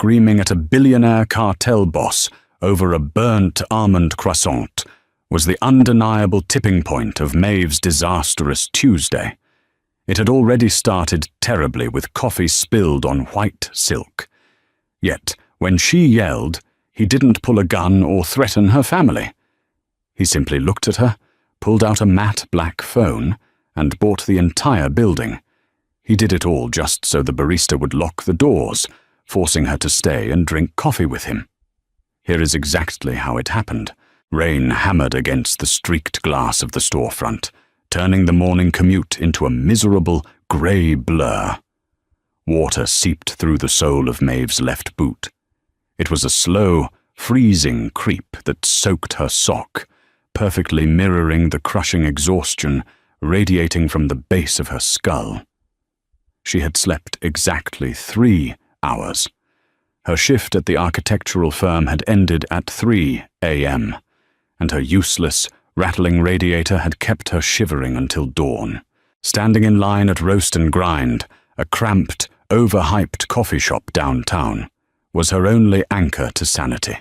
screaming at a billionaire cartel boss over a burnt almond croissant was the undeniable tipping point of Maeve's disastrous Tuesday. It had already started terribly with coffee spilled on white silk. Yet, when she yelled, he didn't pull a gun or threaten her family. He simply looked at her, pulled out a matte black phone, and bought the entire building. He did it all just so the barista would lock the doors, forcing her to stay and drink coffee with him. Here is exactly how it happened. Rain hammered against the streaked glass of the storefront, turning the morning commute into a miserable grey blur. Water seeped through the sole of Maeve's left boot. It was a slow, freezing creep that soaked her sock, perfectly mirroring the crushing exhaustion radiating from the base of her skull. She had slept exactly 3 hours. Her shift at the architectural firm had ended at 3 a.m., and her useless, rattling radiator had kept her shivering until dawn. Standing in line at Roast and Grind, a cramped, overhyped coffee shop downtown, was her only anchor to sanity.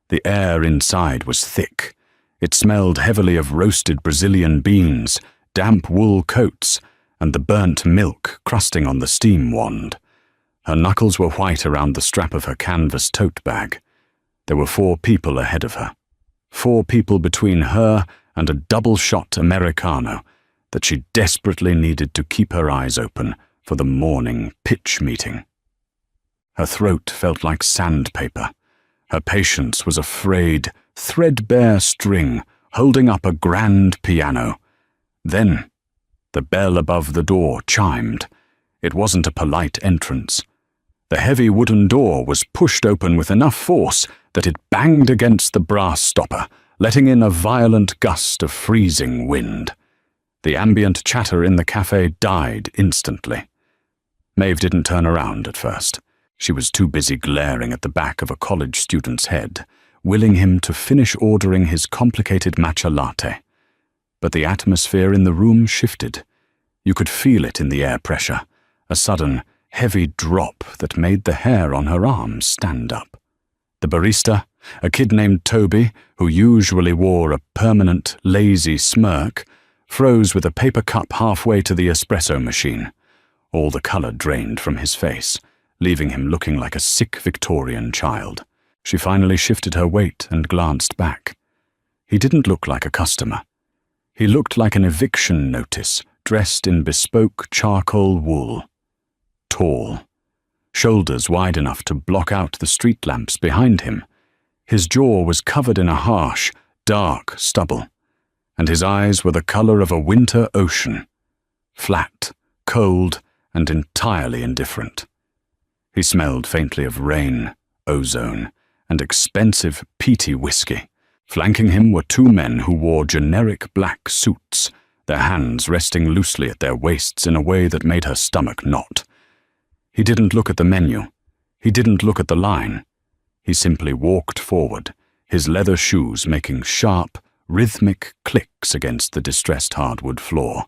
The air inside was thick. It smelled heavily of roasted Brazilian beans, damp wool coats, and the burnt milk crusting on the steam wand. Her knuckles were white around the strap of her canvas tote bag. There were 4 people ahead of her. 4 people between her and a double-shot Americano that she desperately needed to keep her eyes open for the morning pitch meeting. Her throat felt like sandpaper. Her patience was a frayed, threadbare string holding up a grand piano. Then, the bell above the door chimed. It wasn't a polite entrance. The heavy wooden door was pushed open with enough force that it banged against the brass stopper, letting in a violent gust of freezing wind. The ambient chatter in the cafe died instantly. Maeve didn't turn around at first. She was too busy glaring at the back of a college student's head, willing him to finish ordering his complicated matcha latte. But the atmosphere in the room shifted. You could feel it in the air pressure, a sudden, heavy drop that made the hair on her arms stand up. The barista, a kid named Toby, who usually wore a permanent, lazy smirk, froze with a paper cup halfway to the espresso machine. All the colour drained from his face, leaving him looking like a sick Victorian child. She finally shifted her weight and glanced back. He didn't look like a customer. He looked like an eviction notice, dressed in bespoke charcoal wool. Tall, shoulders wide enough to block out the street lamps behind him. His jaw was covered in a harsh, dark stubble, and his eyes were the colour of a winter ocean, flat, cold, and entirely indifferent. He smelled faintly of rain, ozone, and expensive peaty whiskey. Flanking him were 2 men who wore generic black suits, their hands resting loosely at their waists in a way that made her stomach knot. He didn't look at the menu. He didn't look at the line. He simply walked forward, his leather shoes making sharp, rhythmic clicks against the distressed hardwood floor,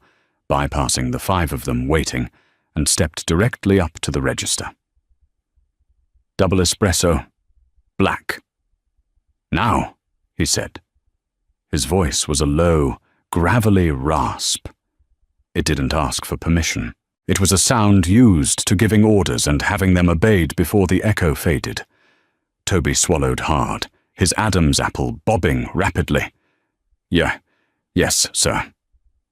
bypassing the 5 of them waiting, and stepped directly up to the register. Double espresso, black. Now, he said. His voice was a low, gravelly rasp. It didn't ask for permission. It was a sound used to giving orders and having them obeyed before the echo faded. Toby swallowed hard, his Adam's apple bobbing rapidly. Yes, sir.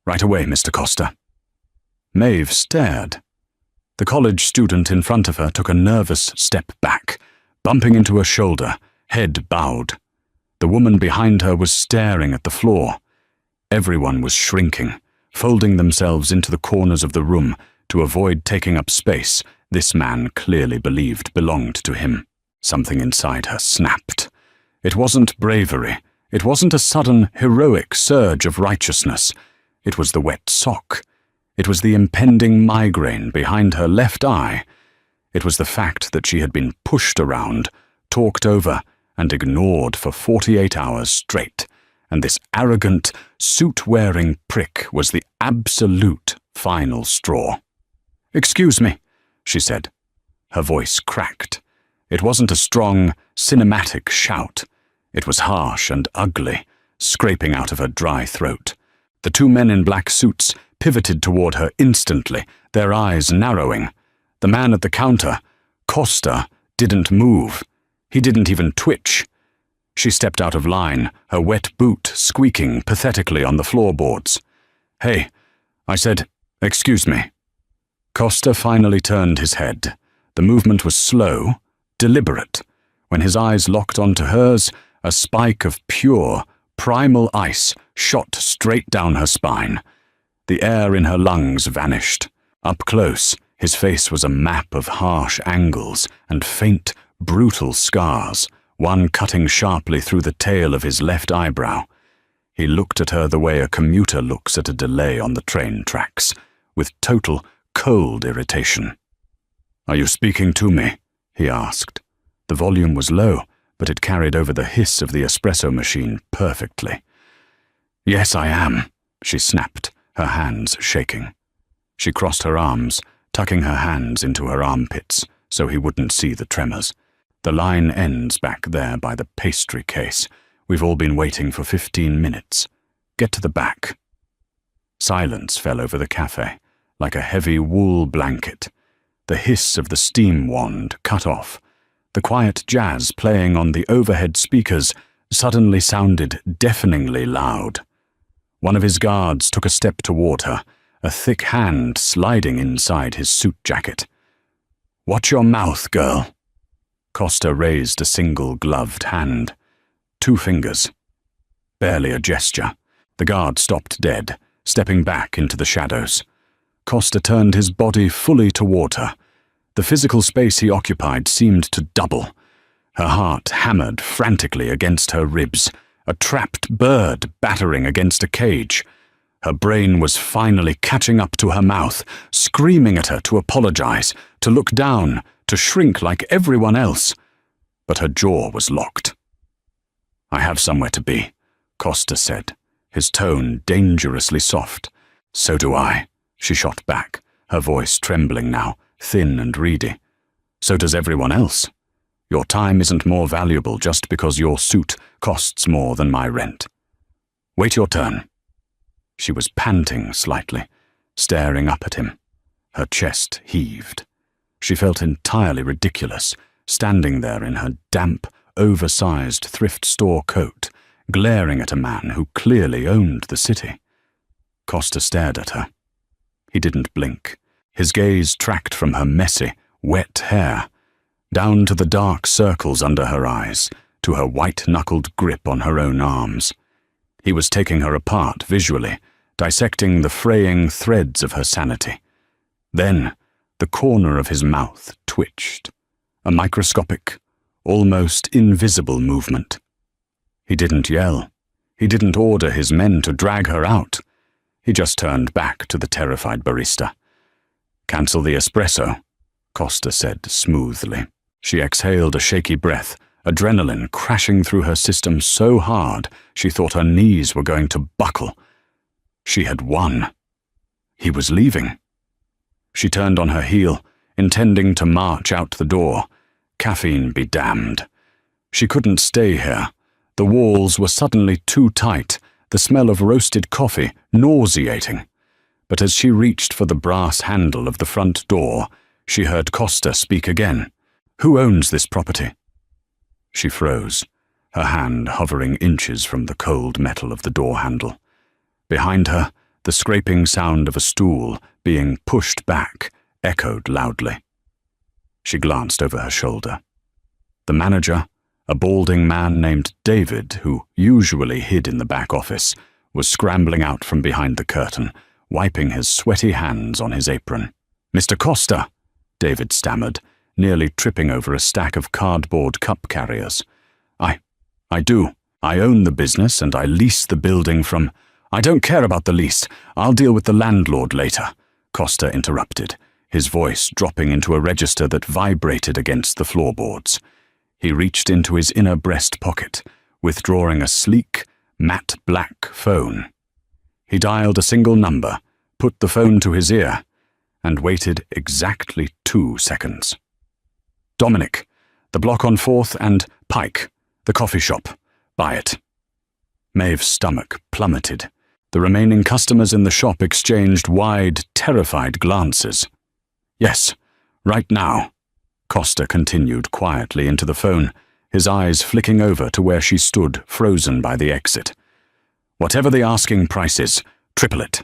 Right away, Mr. Costa. Maeve stared. The college student in front of her took a nervous step back, bumping into her shoulder, head bowed. The woman behind her was staring at the floor. Everyone was shrinking, folding themselves into the corners of the room to avoid taking up space this man clearly believed belonged to him. Something inside her snapped. It wasn't bravery. It wasn't a sudden, heroic surge of righteousness. It was the wet sock. It was the impending migraine behind her left eye. It was the fact that she had been pushed around, talked over, and ignored for 48 hours straight, and this arrogant, suit-wearing prick was the absolute final straw. "Excuse me," she said. Her voice cracked. It wasn't a strong, cinematic shout. It was harsh and ugly, scraping out of her dry throat. The two men in black suits pivoted toward her instantly, their eyes narrowing. The man at the counter, Costa, didn't move. He didn't even twitch. She stepped out of line, her wet boot squeaking pathetically on the floorboards. "Hey," I said, "excuse me." Costa finally turned his head. The movement was slow, deliberate. When his eyes locked onto hers, a spike of pure, primal ice shot straight down her spine. The air in her lungs vanished. Up close, his face was a map of harsh angles and faint, brutal scars, one cutting sharply through the tail of his left eyebrow. He looked at her the way a commuter looks at a delay on the train tracks, with total, cold irritation. "Are you speaking to me?" he asked. The volume was low, but it carried over the hiss of the espresso machine perfectly. "Yes, I am," she snapped, her hands shaking. She crossed her arms, tucking her hands into her armpits so he wouldn't see the tremors. "The line ends back there by the pastry case. We've all been waiting for 15 minutes. Get to the back." Silence fell over the cafe, like a heavy wool blanket. The hiss of the steam wand cut off. The quiet jazz playing on the overhead speakers suddenly sounded deafeningly loud. One of his guards took a step toward her, a thick hand sliding inside his suit jacket. "Watch your mouth, girl." Costa raised a single gloved hand. 2 fingers. Barely a gesture. The guard stopped dead, stepping back into the shadows. Costa turned his body fully toward her. The physical space he occupied seemed to double. Her heart hammered frantically against her ribs, a trapped bird battering against a cage. Her brain was finally catching up to her mouth, screaming at her to apologize, to look down, to shrink like everyone else. But her jaw was locked. "I have somewhere to be," Costa said, his tone dangerously soft. "So do I," she shot back, her voice trembling now, thin and reedy. "So does everyone else. Your time isn't more valuable just because your suit costs more than my rent. Wait your turn." She was panting slightly, staring up at him. Her chest heaved. She felt entirely ridiculous, standing there in her damp, oversized thrift store coat, glaring at a man who clearly owned the city. Costa stared at her. He didn't blink. His gaze tracked from her messy, wet hair, down to the dark circles under her eyes, to her white-knuckled grip on her own arms. He was taking her apart visually, dissecting the fraying threads of her sanity. Then, the corner of his mouth twitched, a microscopic, almost invisible movement. He didn't yell. He didn't order his men to drag her out. He just turned back to the terrified barista. "Cancel the espresso," Costa said smoothly. She exhaled a shaky breath, adrenaline crashing through her system so hard she thought her knees were going to buckle. She had won. He was leaving. She turned on her heel, intending to march out the door. Caffeine be damned. She couldn't stay here. The walls were suddenly too tight, the smell of roasted coffee nauseating. But as she reached for the brass handle of the front door, she heard Costa speak again. "Who owns this property?" She froze, her hand hovering inches from the cold metal of the door handle. Behind her, the scraping sound of a stool being pushed back echoed loudly. She glanced over her shoulder. The manager, a balding man named David, who usually hid in the back office, was scrambling out from behind the curtain, wiping his sweaty hands on his apron. "Mr. Costa," David stammered, nearly tripping over a stack of cardboard cup carriers. I do. I own the business and I lease the building from—" "I don't care about the lease. I'll deal with the landlord later," Costa interrupted, his voice dropping into a register that vibrated against the floorboards. He reached into his inner breast pocket, withdrawing a sleek, matte black phone. He dialed a single number, put the phone to his ear, and waited exactly 2 seconds. "Dominic, The block on 4th and Pike, the coffee shop. Buy it." Maeve's stomach plummeted. The remaining customers in the shop exchanged wide, terrified glances. "Yes, right now," Costa continued quietly into the phone, his eyes flicking over to where she stood, frozen by the exit. "Whatever the asking price is, triple it.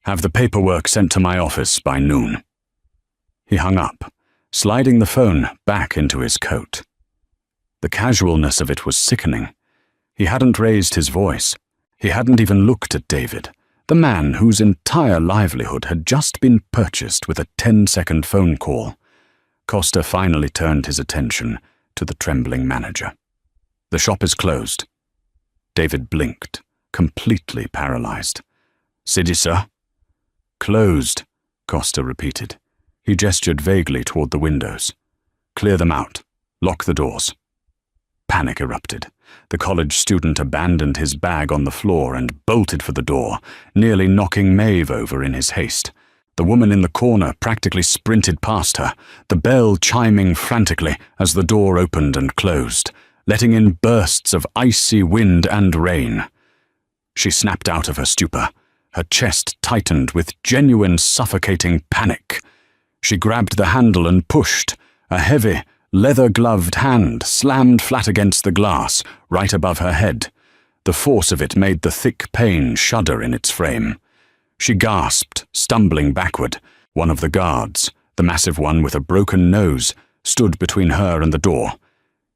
Have the paperwork sent to my office by noon." He hung up, sliding the phone back into his coat. The casualness of it was sickening. He hadn't raised his voice. He hadn't even looked at David, the man whose entire livelihood had just been purchased with a 10-second phone call. Costa finally turned his attention to the trembling manager. "The shop is closed." David blinked, completely paralyzed. "City, sir?" "Closed," Costa repeated. He gestured vaguely toward the windows. "Clear them out. Lock the doors." Panic erupted. The college student abandoned his bag on the floor and bolted for the door, nearly knocking Maeve over in his haste. The woman in the corner practically sprinted past her, the bell chiming frantically as the door opened and closed, letting in bursts of icy wind and rain. She snapped out of her stupor, her chest tightened with genuine suffocating panic. She grabbed the handle and pushed. A heavy, leather-gloved hand slammed flat against the glass, right above her head. The force of it made the thick pain shudder in its frame. She gasped, stumbling backward. One of the guards, the massive one with a broken nose, stood between her and the door.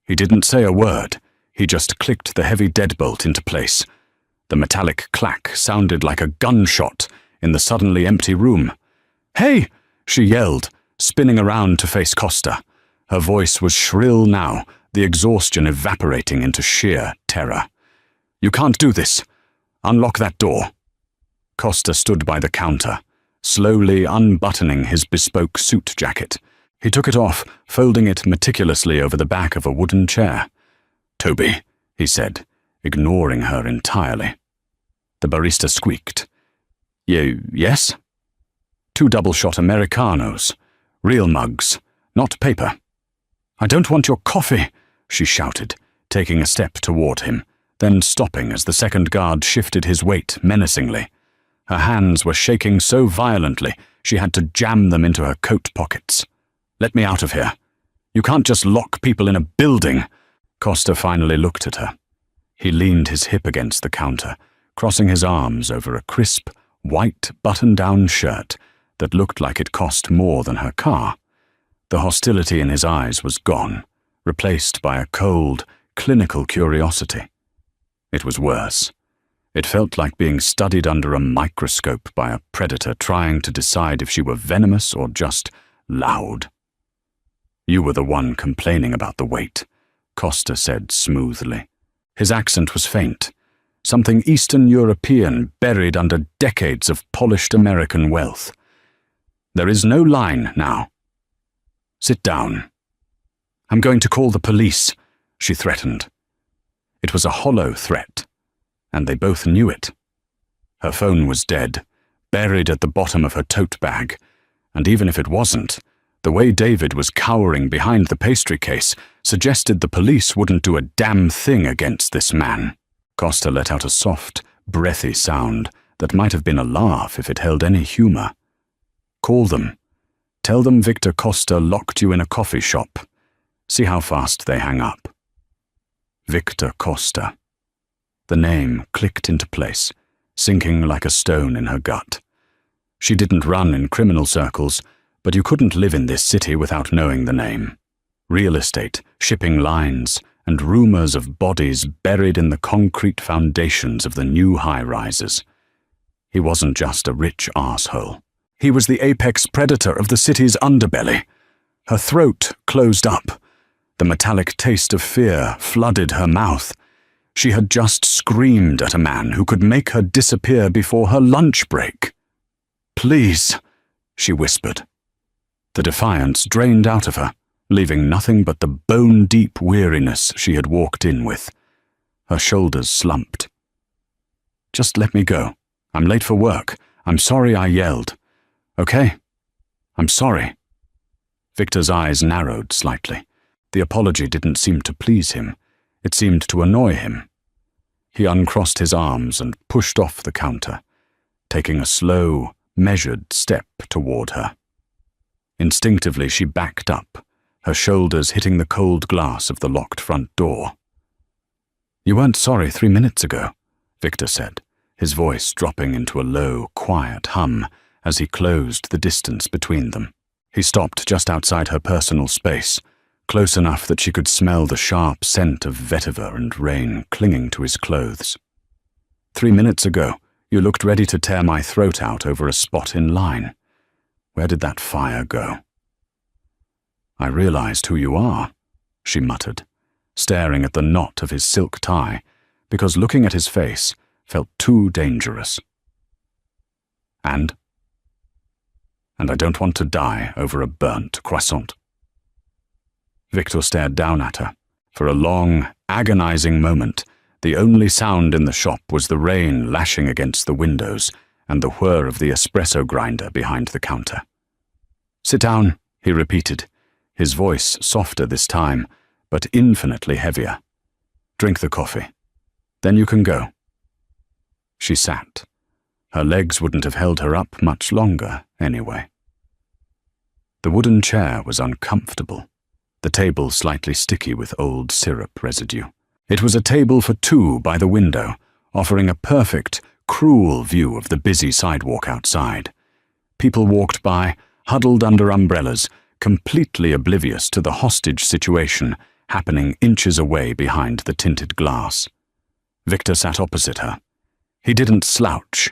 He didn't say a word. He just clicked the heavy deadbolt into place. The metallic clack sounded like a gunshot in the suddenly empty room. "Hey!" she yelled, spinning around to face Costa. Her voice was shrill now, the exhaustion evaporating into sheer terror. "You can't do this. Unlock that door." Costa stood by the counter, slowly unbuttoning his bespoke suit jacket. He took it off, folding it meticulously over the back of a wooden chair. "Toby," he said, ignoring her entirely. The barista squeaked. Yes?" "2 double-shot Americanos. Real mugs, not paper." "I don't want your coffee," she shouted, taking a step toward him, then stopping as the second guard shifted his weight menacingly. Her hands were shaking so violently she had to jam them into her coat pockets. "Let me out of here. You can't just lock people in a building." Costa finally looked at her. He leaned his hip against the counter, crossing his arms over a crisp, white button-down shirt that looked like it cost more than her car. The hostility in his eyes was gone, replaced by a cold, clinical curiosity. It was worse. It felt like being studied under a microscope by a predator trying to decide if she were venomous or just loud. "You were the one complaining about the wait," Costa said smoothly. His accent was faint, something Eastern European buried under decades of polished American wealth. "There is no line now. Sit down." "I'm going to call the police," she threatened. It was a hollow threat, and they both knew it. Her phone was dead, buried at the bottom of her tote bag, and even if it wasn't, the way David was cowering behind the pastry case suggested the police wouldn't do a damn thing against this man. Costa let out a soft, breathy sound that might have been a laugh if it held any humor. "Call them. Tell them Victor Costa locked you in a coffee shop. See how fast they hang up." Victor Costa. The name clicked into place, sinking like a stone in her gut. She didn't run in criminal circles, but you couldn't live in this city without knowing the name. Real estate, shipping lines, and rumors of bodies buried in the concrete foundations of the new high-rises. He wasn't just a rich asshole. He was the apex predator of the city's underbelly. Her throat closed up. The metallic taste of fear flooded her mouth. She had just screamed at a man who could make her disappear before her lunch break. "Please," she whispered. The defiance drained out of her, leaving nothing but the bone-deep weariness she had walked in with. Her shoulders slumped. "Just let me go. I'm late for work. I'm sorry I yelled. Okay? I'm sorry." Victor's eyes narrowed slightly. The apology didn't seem to please him. It seemed to annoy him. He uncrossed his arms and pushed off the counter, taking a slow, measured step toward her. Instinctively, she backed up, her shoulders hitting the cold glass of the locked front door. "You weren't sorry 3 minutes ago," Victor said, his voice dropping into a low, quiet hum as he closed the distance between them. He stopped just outside her personal space, close enough that she could smell the sharp scent of vetiver and rain clinging to his clothes. "3 minutes ago, you looked ready to tear my throat out over a spot in line. Where did that fire go?" "I realized who you are," she muttered, staring at the knot of his silk tie, because looking at his face felt too dangerous. And I don't want to die over a burnt croissant." Victor stared down at her. For a long, agonizing moment, the only sound in the shop was the rain lashing against the windows and the whir of the espresso grinder behind the counter. "Sit down," he repeated, his voice softer this time, but infinitely heavier. "Drink the coffee. Then you can go." She sat. Her legs wouldn't have held her up much longer, anyway. The wooden chair was uncomfortable, the table slightly sticky with old syrup residue. It was a table for two by the window, offering a perfect, cruel view of the busy sidewalk outside. People walked by, huddled under umbrellas, completely oblivious to the hostage situation happening inches away behind the tinted glass. Victor sat opposite her. He didn't slouch.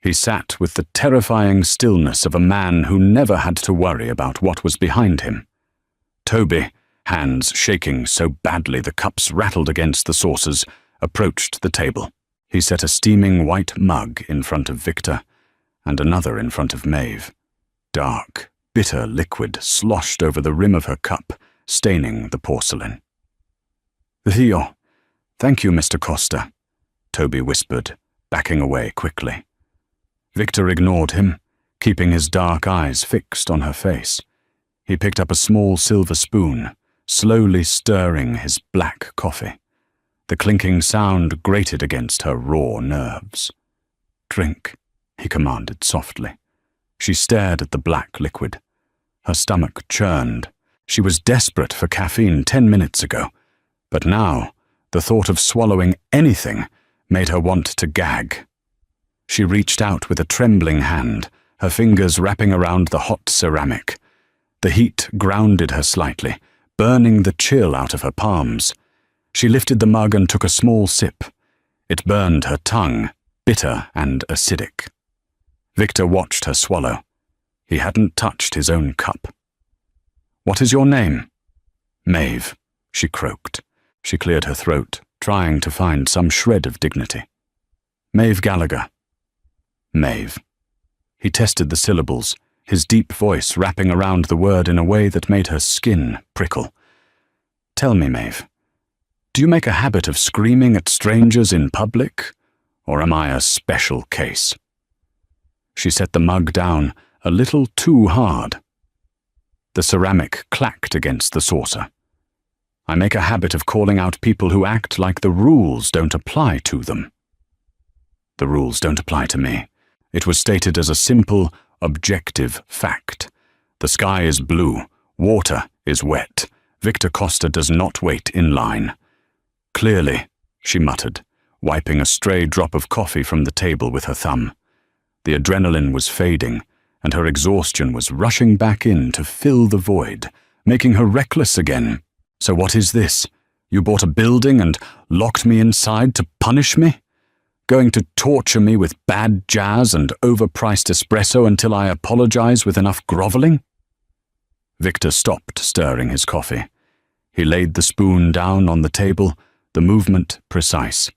He sat with the terrifying stillness of a man who never had to worry about what was behind him. Toby, hands shaking so badly the cups rattled against the saucers, approached the table. He set a steaming white mug in front of Victor and another in front of Maeve. Dark, bitter liquid sloshed over the rim of her cup, staining the porcelain. "Theo, thank you, Mr. Costa," Toby whispered, backing away quickly. Victor ignored him, keeping his dark eyes fixed on her face. He picked up a small silver spoon, slowly stirring his black coffee. The clinking sound grated against her raw nerves. "Drink," he commanded softly. She stared at the black liquid. Her stomach churned. She was desperate for caffeine 10 minutes ago, but now the thought of swallowing anything made her want to gag. She reached out with a trembling hand, her fingers wrapping around the hot ceramic. The heat grounded her slightly, burning the chill out of her palms. She lifted the mug and took a small sip. It burned her tongue, bitter and acidic. Victor watched her swallow. He hadn't touched his own cup. "What is your name?" "Maeve," she croaked. She cleared her throat, trying to find some shred of dignity. "Maeve Gallagher." "Maeve." He tested the syllables, his deep voice wrapping around the word in a way that made her skin prickle. "Tell me, Maeve, do you make a habit of screaming at strangers in public, or am I a special case?" She set the mug down a little too hard. The ceramic clacked against the saucer. "I make a habit of calling out people who act like the rules don't apply to them." "The rules don't apply to me." It was stated as a simple, objective fact. The sky is blue, water is wet. Victor Costa does not wait in line. "Clearly," she muttered, wiping a stray drop of coffee from the table with her thumb. The adrenaline was fading, and her exhaustion was rushing back in to fill the void, making her reckless again. "So what is this? You bought a building and locked me inside to punish me? Going to torture me with bad jazz and overpriced espresso until I apologize with enough groveling?" Victor stopped stirring his coffee. He laid the spoon down on the table, the movement precise.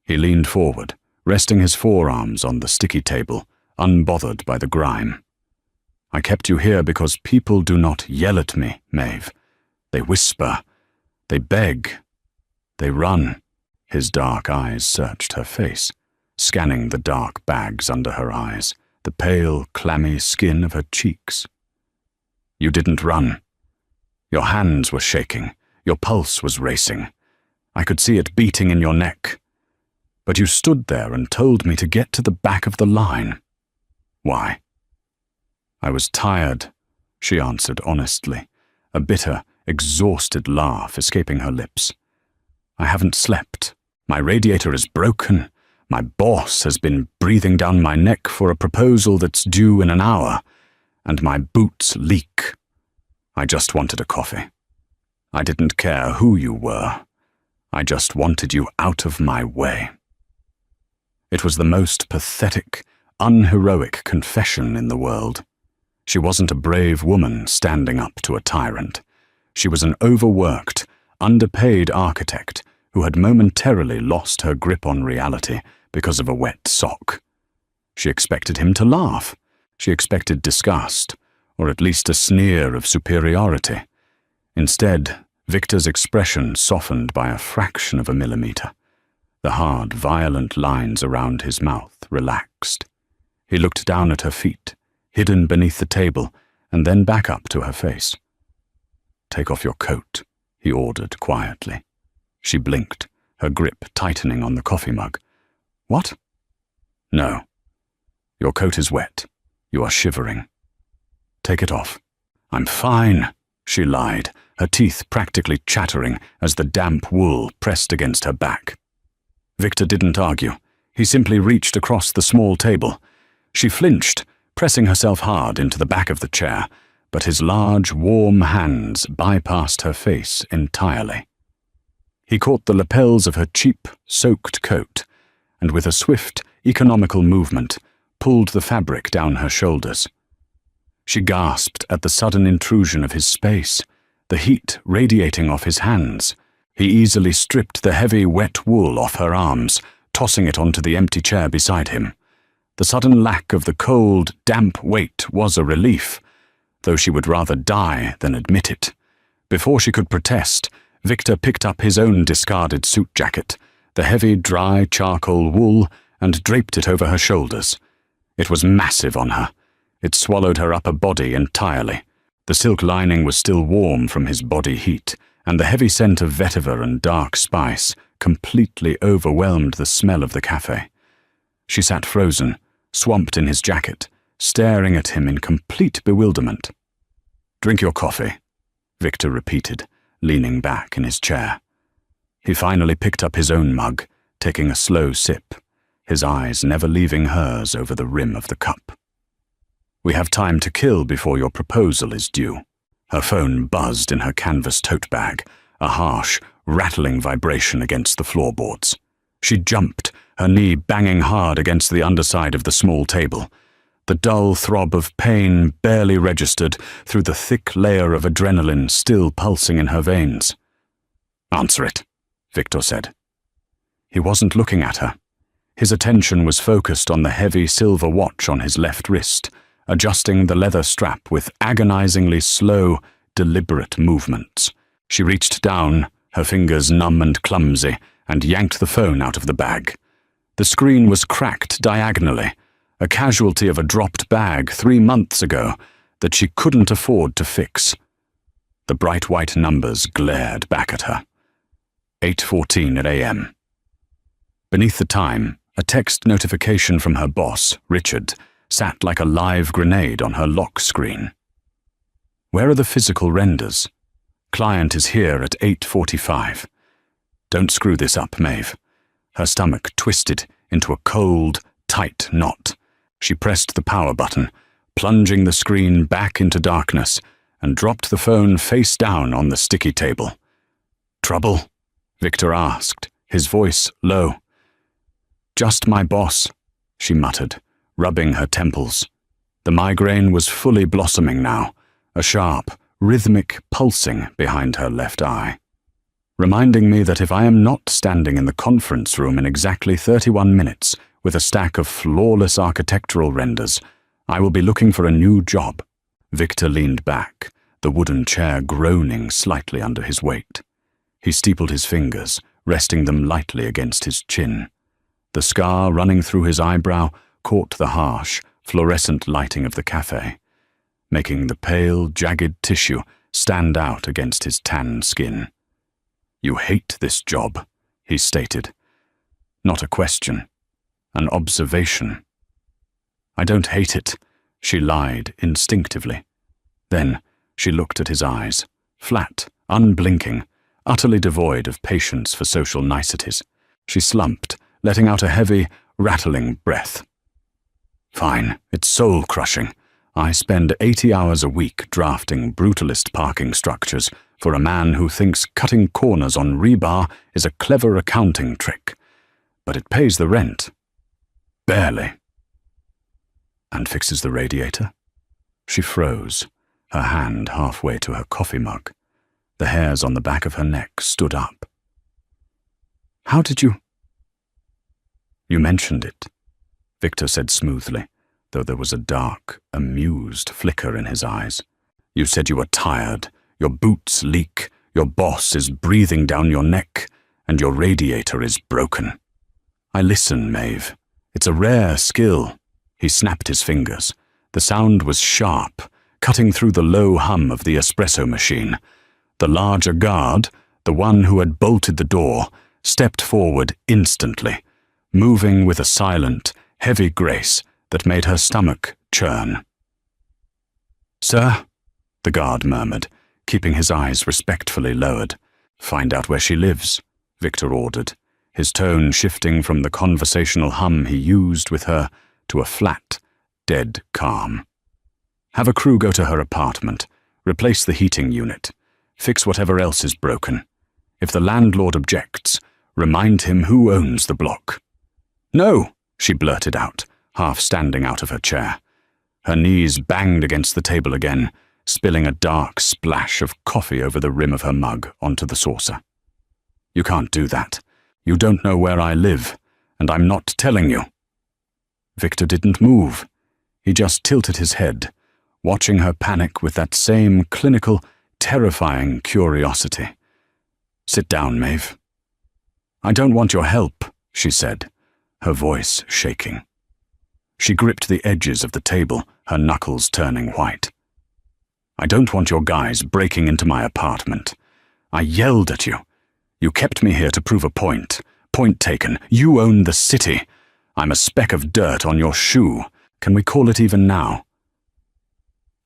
He leaned forward, resting his forearms on the sticky table, unbothered by the grime. "I kept you here because people do not yell at me, Maeve. They whisper, they beg, they run." His dark eyes searched her face, scanning the dark bags under her eyes, the pale, clammy skin of her cheeks. "You didn't run. Your hands were shaking, Your pulse was racing. I could see it beating in your neck. But you stood there and told me to get to the back of the line. Why? I was tired, she answered honestly, a bitter, exhausted laugh escaping her lips. I haven't slept. My radiator is broken. My boss has been breathing down my neck for a proposal that's due in an hour, and my boots leak. I just wanted a coffee. I didn't care who you were. I just wanted you out of my way. It was the most pathetic, unheroic confession in the world. She wasn't a brave woman standing up to a tyrant. She was an overworked, underpaid architect who had momentarily lost her grip on reality because of a wet sock. She expected him to laugh. She expected disgust, or at least a sneer of superiority. Instead, Victor's expression softened by a fraction of a millimeter. The hard, violent lines around his mouth relaxed. He looked down at her feet, hidden beneath the table, and then back up to her face. "Take off your coat," he ordered quietly. She blinked, her grip tightening on the coffee mug. "What?" "No. Your coat is wet. You are shivering. Take it off." "I'm fine," she lied, her teeth practically chattering as the damp wool pressed against her back. Victor didn't argue. He simply reached across the small table. She flinched, pressing herself hard into the back of the chair, but his large, warm hands bypassed her face entirely. He caught the lapels of her cheap, soaked coat, and with a swift, economical movement, pulled the fabric down her shoulders. She gasped at the sudden intrusion of his space, the heat radiating off his hands. He easily stripped the heavy, wet wool off her arms, tossing it onto the empty chair beside him. The sudden lack of the cold, damp weight was a relief, though she would rather die than admit it. Before she could protest, Victor picked up his own discarded suit jacket, the heavy, dry charcoal wool, and draped it over her shoulders. It was massive on her. It swallowed her upper body entirely. The silk lining was still warm from his body heat, and the heavy scent of vetiver and dark spice completely overwhelmed the smell of the cafe. She sat frozen, swamped in his jacket, staring at him in complete bewilderment. "Drink your coffee," Victor repeated, leaning back in his chair. He finally picked up his own mug, taking a slow sip, his eyes never leaving hers over the rim of the cup. "We have time to kill before your proposal is due." Her phone buzzed in her canvas tote bag, a harsh, rattling vibration against the floorboards. She jumped, her knee banging hard against the underside of the small table. The dull throb of pain barely registered through the thick layer of adrenaline still pulsing in her veins. "Answer it," Victor said. He wasn't looking at her. His attention was focused on the heavy silver watch on his left wrist, adjusting the leather strap with agonizingly slow, deliberate movements. She reached down, her fingers numb and clumsy, and yanked the phone out of the bag. The screen was cracked diagonally, a casualty of a dropped bag 3 months ago that she couldn't afford to fix. The bright white numbers glared back at her. 8:14 a.m. Beneath the time, a text notification from her boss, Richard, sat like a live grenade on her lock screen. "Where are the physical renders? Client is here at 8:45. Don't screw this up, Maeve." Her stomach twisted into a cold, tight knot. She pressed the power button, plunging the screen back into darkness, and dropped the phone face down on the sticky table. "Trouble?" Victor asked, his voice low. "Just my boss," she muttered, rubbing her temples. The migraine was fully blossoming now, a sharp, rhythmic pulsing behind her left eye, reminding me that if I am not standing in the conference room in exactly 31 minutes with a stack of flawless architectural renders, I will be looking for a new job. Victor leaned back, the wooden chair groaning slightly under his weight. He steepled his fingers, resting them lightly against his chin. The scar running through his eyebrow caught the harsh, fluorescent lighting of the cafe, making the pale, jagged tissue stand out against his tan skin. You hate this job, he stated. Not a question, an observation. I don't hate it, she lied instinctively. Then she looked at his eyes, flat, unblinking, utterly devoid of patience for social niceties. She slumped, letting out a heavy, rattling breath. Fine, it's soul-crushing. I spend 80 hours a week drafting brutalist parking structures for a man who thinks cutting corners on rebar is a clever accounting trick. But it pays the rent. Barely. And fixes the radiator? She froze, her hand halfway to her coffee mug. The hairs on the back of her neck stood up. How did you? You mentioned it, Victor said smoothly, though there was a dark, amused flicker in his eyes. You said you were tired, your boots leak, your boss is breathing down your neck, and your radiator is broken. I listen, Maeve. It's a rare skill. He snapped his fingers. The sound was sharp, cutting through the low hum of the espresso machine. The larger guard, the one who had bolted the door, stepped forward instantly, moving with a silent, heavy grace that made her stomach churn. Sir, the guard murmured, keeping his eyes respectfully lowered. Find out where she lives, Victor ordered, his tone shifting from the conversational hum he used with her to a flat, dead calm. Have a crew go to her apartment, replace the heating unit, fix whatever else is broken. If the landlord objects, remind him who owns the block. No, she blurted out, half standing out of her chair. Her knees banged against the table again, spilling a dark splash of coffee over the rim of her mug onto the saucer. You can't do that. You don't know where I live, and I'm not telling you. Victor didn't move. He just tilted his head, watching her panic with that same clinical, terrifying curiosity. Sit down, Maeve. I don't want your help, she said, her voice shaking. She gripped the edges of the table, her knuckles turning white. I don't want your guys breaking into my apartment. I yelled at you. You kept me here to prove a point. Point taken. You own the city. I'm a speck of dirt on your shoe. Can we call it even now?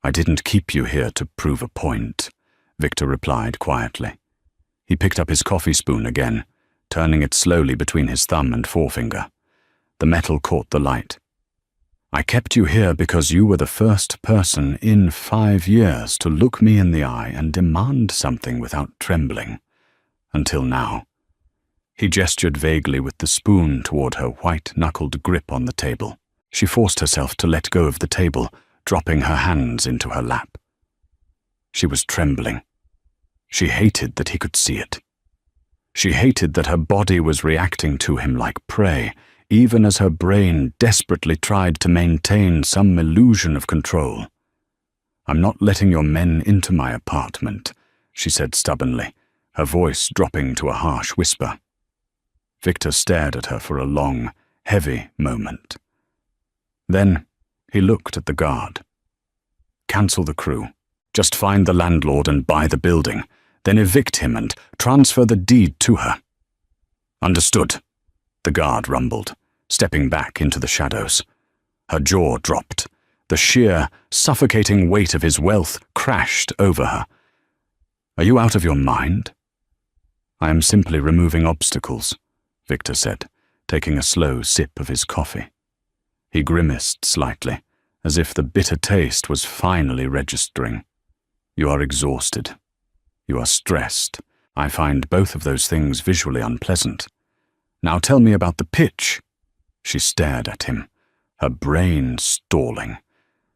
I didn't keep you here to prove a point, Victor replied quietly. He picked up his coffee spoon again, turning it slowly between his thumb and forefinger. The metal caught the light. I kept you here because you were the first person in 5 years to look me in the eye and demand something without trembling. Until now. He gestured vaguely with the spoon toward her white-knuckled grip on the table. She forced herself to let go of the table, dropping her hands into her lap. She was trembling. She hated that he could see it. She hated that her body was reacting to him like prey, even as her brain desperately tried to maintain some illusion of control. I'm not letting your men into my apartment, she said stubbornly, her voice dropping to a harsh whisper. Victor stared at her for a long, heavy moment. Then he looked at the guard. Cancel the crew. Just find the landlord and buy the building, then evict him and transfer the deed to her. Understood, the guard rumbled, stepping back into the shadows. Her jaw dropped. The sheer, suffocating weight of his wealth crashed over her. Are you out of your mind? I am simply removing obstacles, Victor said, taking a slow sip of his coffee. He grimaced slightly, as if the bitter taste was finally registering. You are exhausted. You are stressed. I find both of those things visually unpleasant. Now tell me about the pitch. She stared at him, her brain stalling.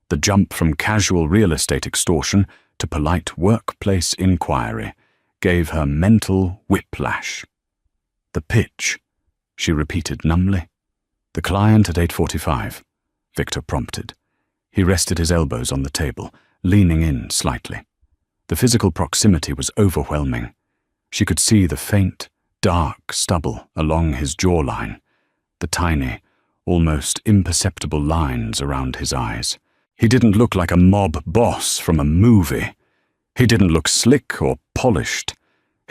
The jump from casual real estate extortion to polite workplace inquiry gave her mental whiplash. The pitch, she repeated numbly. The client at 8:45, Victor prompted. He rested his elbows on the table, leaning in slightly. The physical proximity was overwhelming. She could see the faint, dark stubble along his jawline, the tiny, almost imperceptible lines around his eyes. He didn't look like a mob boss from a movie. He didn't look slick or polished.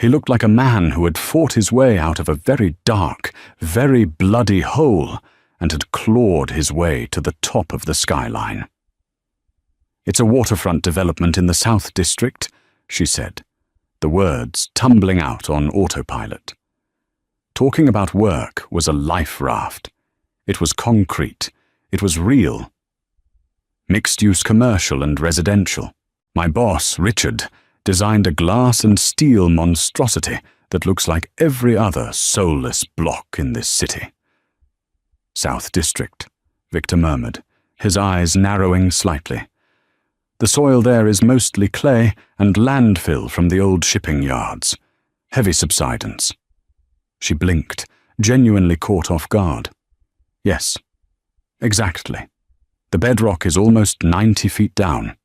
He looked like a man who had fought his way out of a very dark, very bloody hole and had clawed his way to the top of the skyline. "It's a waterfront development in the South District," she said, the words tumbling out on autopilot. Talking about work was a life raft. It was concrete. It was real. Mixed-use commercial and residential. My boss, Richard, designed a glass and steel monstrosity that looks like every other soulless block in this city. "South District," Victor murmured, his eyes narrowing slightly. "The soil there is mostly clay and landfill from the old shipping yards. Heavy subsidence." She blinked, genuinely caught off guard. "Yes, exactly. The bedrock is almost 90 feet down.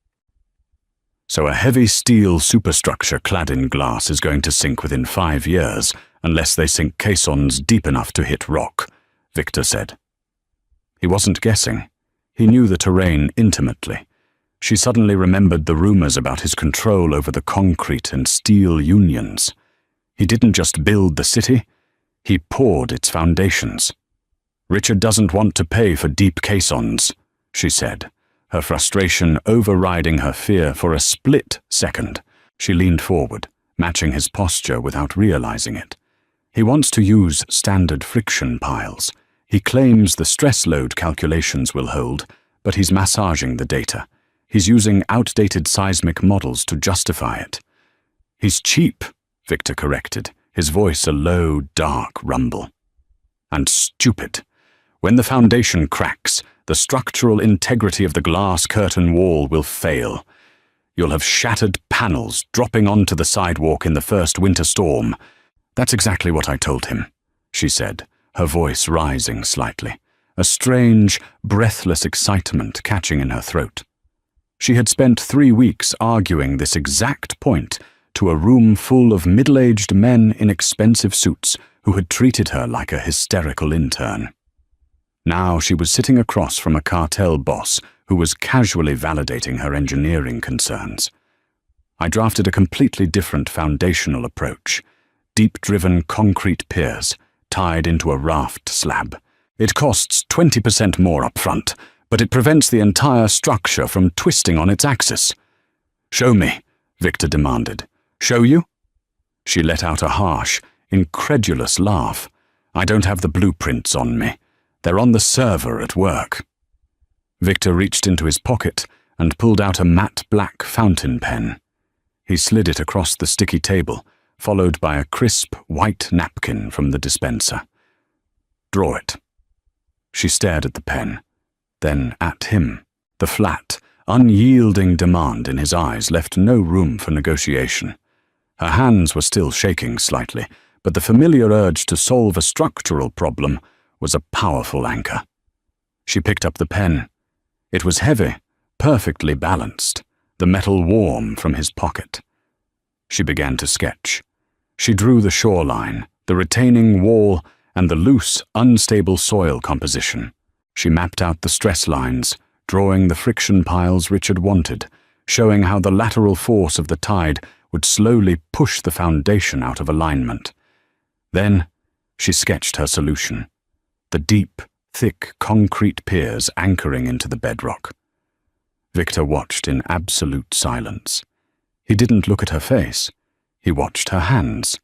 So a heavy steel superstructure clad in glass is going to sink within 5 years, unless they sink caissons deep enough to hit rock," Victor said. He wasn't guessing. He knew the terrain intimately. She suddenly remembered the rumors about his control over the concrete and steel unions. He didn't just build the city, he poured its foundations. "Richard doesn't want to pay for deep caissons," she said, her frustration overriding her fear for a split second. She leaned forward, matching his posture without realizing it. "He wants to use standard friction piles. He claims the stress load calculations will hold, but he's massaging the data. He's using outdated seismic models to justify it." "He's cheap," Victor corrected, his voice a low, dark rumble. "And stupid. When the foundation cracks, the structural integrity of the glass curtain wall will fail. You'll have shattered panels dropping onto the sidewalk in the first winter storm." "That's exactly what I told him," she said, her voice rising slightly, a strange, breathless excitement catching in her throat. She had spent 3 weeks arguing this exact point to a room full of middle-aged men in expensive suits who had treated her like a hysterical intern. Now she was sitting across from a cartel boss who was casually validating her engineering concerns. "I drafted a completely different foundational approach. Deep-driven concrete piers, tied into a raft slab. It costs 20% more upfront, but it prevents the entire structure from twisting on its axis." "Show me," Victor demanded. "Show you?" She let out a harsh, incredulous laugh. "I don't have the blueprints on me. They're on the server at work." Victor reached into his pocket and pulled out a matte black fountain pen. He slid it across the sticky table, followed by a crisp white napkin from the dispenser. "Draw it." She stared at the pen, then at him. The flat, unyielding demand in his eyes left no room for negotiation. Her hands were still shaking slightly, but the familiar urge to solve a structural problem was a powerful anchor. She picked up the pen. It was heavy, perfectly balanced, the metal warm from his pocket. She began to sketch. She drew the shoreline, the retaining wall, and the loose, unstable soil composition. She mapped out the stress lines, drawing the friction piles Richard wanted, showing how the lateral force of the tide would slowly push the foundation out of alignment. Then she sketched her solution. The deep, thick concrete piers anchoring into the bedrock. Victor watched in absolute silence. He didn't look at her face. He watched her hands.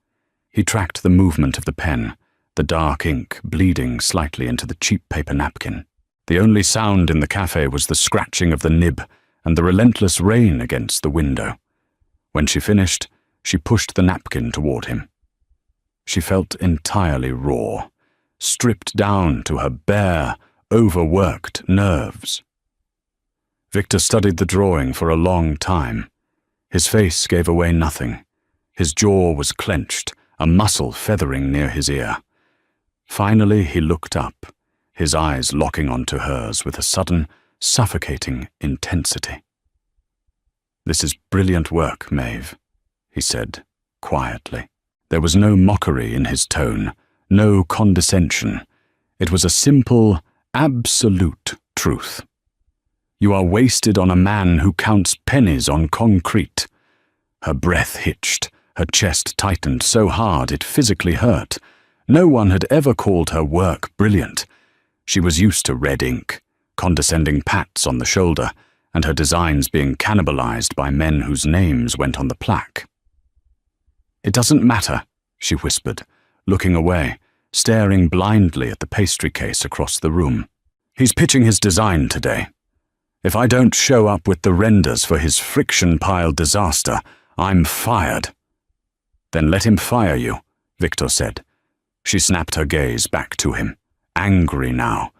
He tracked the movement of the pen, the dark ink bleeding slightly into the cheap paper napkin. The only sound in the cafe was the scratching of the nib and the relentless rain against the window. When she finished, she pushed the napkin toward him. She felt entirely raw, stripped down to her bare, overworked nerves. Victor studied the drawing for a long time. His face gave away nothing. His jaw was clenched, a muscle feathering near his ear. Finally he looked up, his eyes locking onto hers with a sudden, suffocating intensity. "This is brilliant work, Maeve," he said, quietly. There was no mockery in his tone, no condescension. It was a simple, absolute truth. "You are wasted on a man who counts pennies on concrete." Her breath hitched, Her chest tightened so hard it physically hurt. No one had ever called her work brilliant. She was used to red ink, condescending pats on the shoulder, and her designs being cannibalized by men whose names went on the plaque. "It doesn't matter," she whispered, looking away, staring blindly at the pastry case across the room. "He's pitching his design today. If I don't show up with the renders for his friction pile disaster, I'm fired." "Then let him fire you," Victor said. She snapped her gaze back to him, angry now.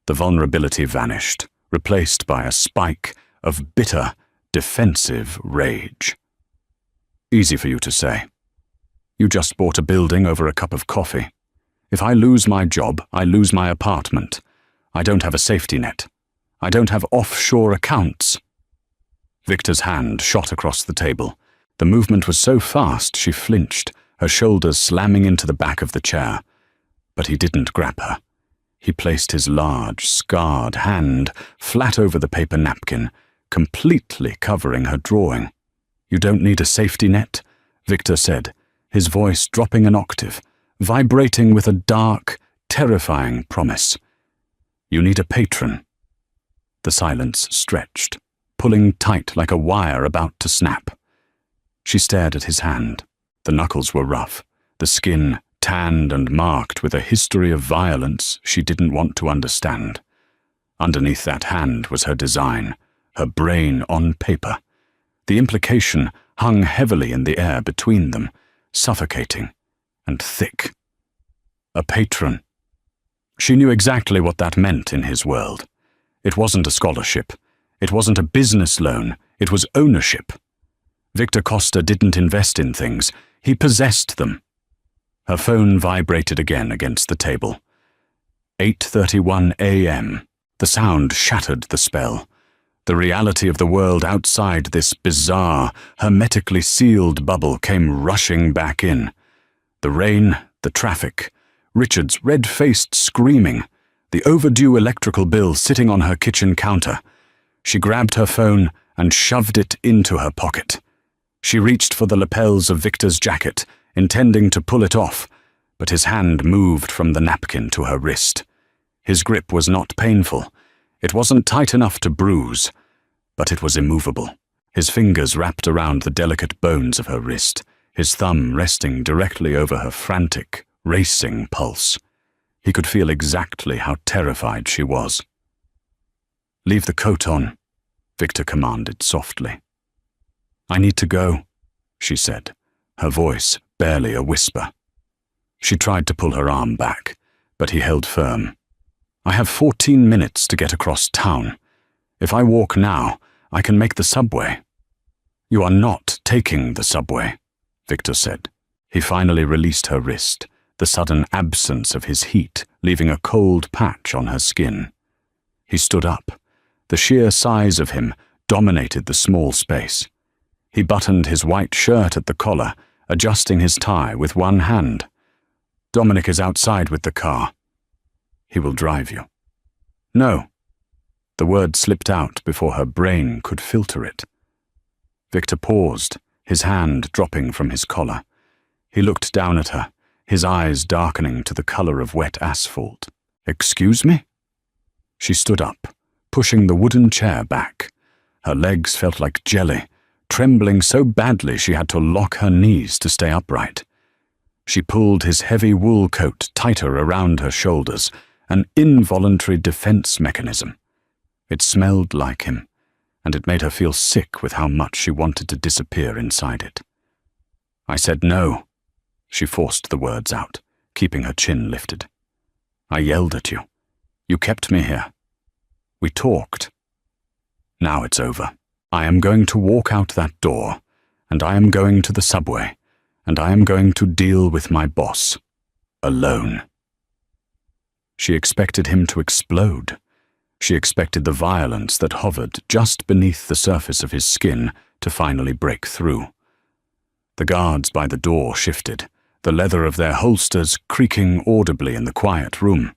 The vulnerability vanished, replaced by a spike of bitter, defensive rage. "Easy for you to say. You just bought a building over a cup of coffee. If I lose my job, I lose my apartment. I don't have a safety net. I don't have offshore accounts." Victor's hand shot across the table. The movement was so fast she flinched, her shoulders slamming into the back of the chair. But he didn't grab her. He placed his large, scarred hand flat over the paper napkin, completely covering her drawing. "You don't need a safety net," Victor said, his voice dropping an octave, vibrating with a dark, terrifying promise. "You need a patron." The silence stretched, pulling tight like a wire about to snap. She stared at his hand. The knuckles were rough, the skin tanned and marked with a history of violence she didn't want to understand. Underneath that hand was her design, her brain on paper. The implication hung heavily in the air between them, suffocating and thick. A patron. She knew exactly what that meant in his world. It wasn't a scholarship. It wasn't a business loan. It was ownership. Victor Costa didn't invest in things. He possessed them. Her phone vibrated again against the table. 8:31 a.m. The sound shattered the spell. The reality of the world outside this bizarre, hermetically sealed bubble came rushing back in. The rain, the traffic, Richard's red-faced screaming, the overdue electrical bill sitting on her kitchen counter. She grabbed her phone and shoved it into her pocket. She reached for the lapels of Victor's jacket, intending to pull it off, but his hand moved from the napkin to her wrist. His grip was not painful. It wasn't tight enough to bruise, but it was immovable. His fingers wrapped around the delicate bones of her wrist, his thumb resting directly over her frantic, racing pulse. He could feel exactly how terrified she was. "Leave the coat on," Victor commanded softly. "I need to go," she said, her voice barely a whisper. She tried to pull her arm back, but he held firm. "I have 14 minutes to get across town. If I walk now, I can make the subway." "You are not taking the subway," Victor said. He finally released her wrist, the sudden absence of his heat leaving a cold patch on her skin. He stood up. The sheer size of him dominated the small space. He buttoned his white shirt at the collar, adjusting his tie with one hand. "Dominic is outside with the car. He will drive you." "No." The word slipped out before her brain could filter it. Victor paused, his hand dropping from his collar. He looked down at her, his eyes darkening to the color of wet asphalt. "Excuse me?" She stood up, pushing the wooden chair back. Her legs felt like jelly, trembling so badly she had to lock her knees to stay upright. She pulled his heavy wool coat tighter around her shoulders, an involuntary defense mechanism. It smelled like him, and it made her feel sick with how much she wanted to disappear inside it. "I said no." She forced the words out, keeping her chin lifted. "I yelled at you. You kept me here. We talked. Now it's over. I am going to walk out that door, and I am going to the subway, and I am going to deal with my boss. Alone." She expected him to explode. She expected the violence that hovered just beneath the surface of his skin to finally break through. The guards by the door shifted, the leather of their holsters creaking audibly in the quiet room.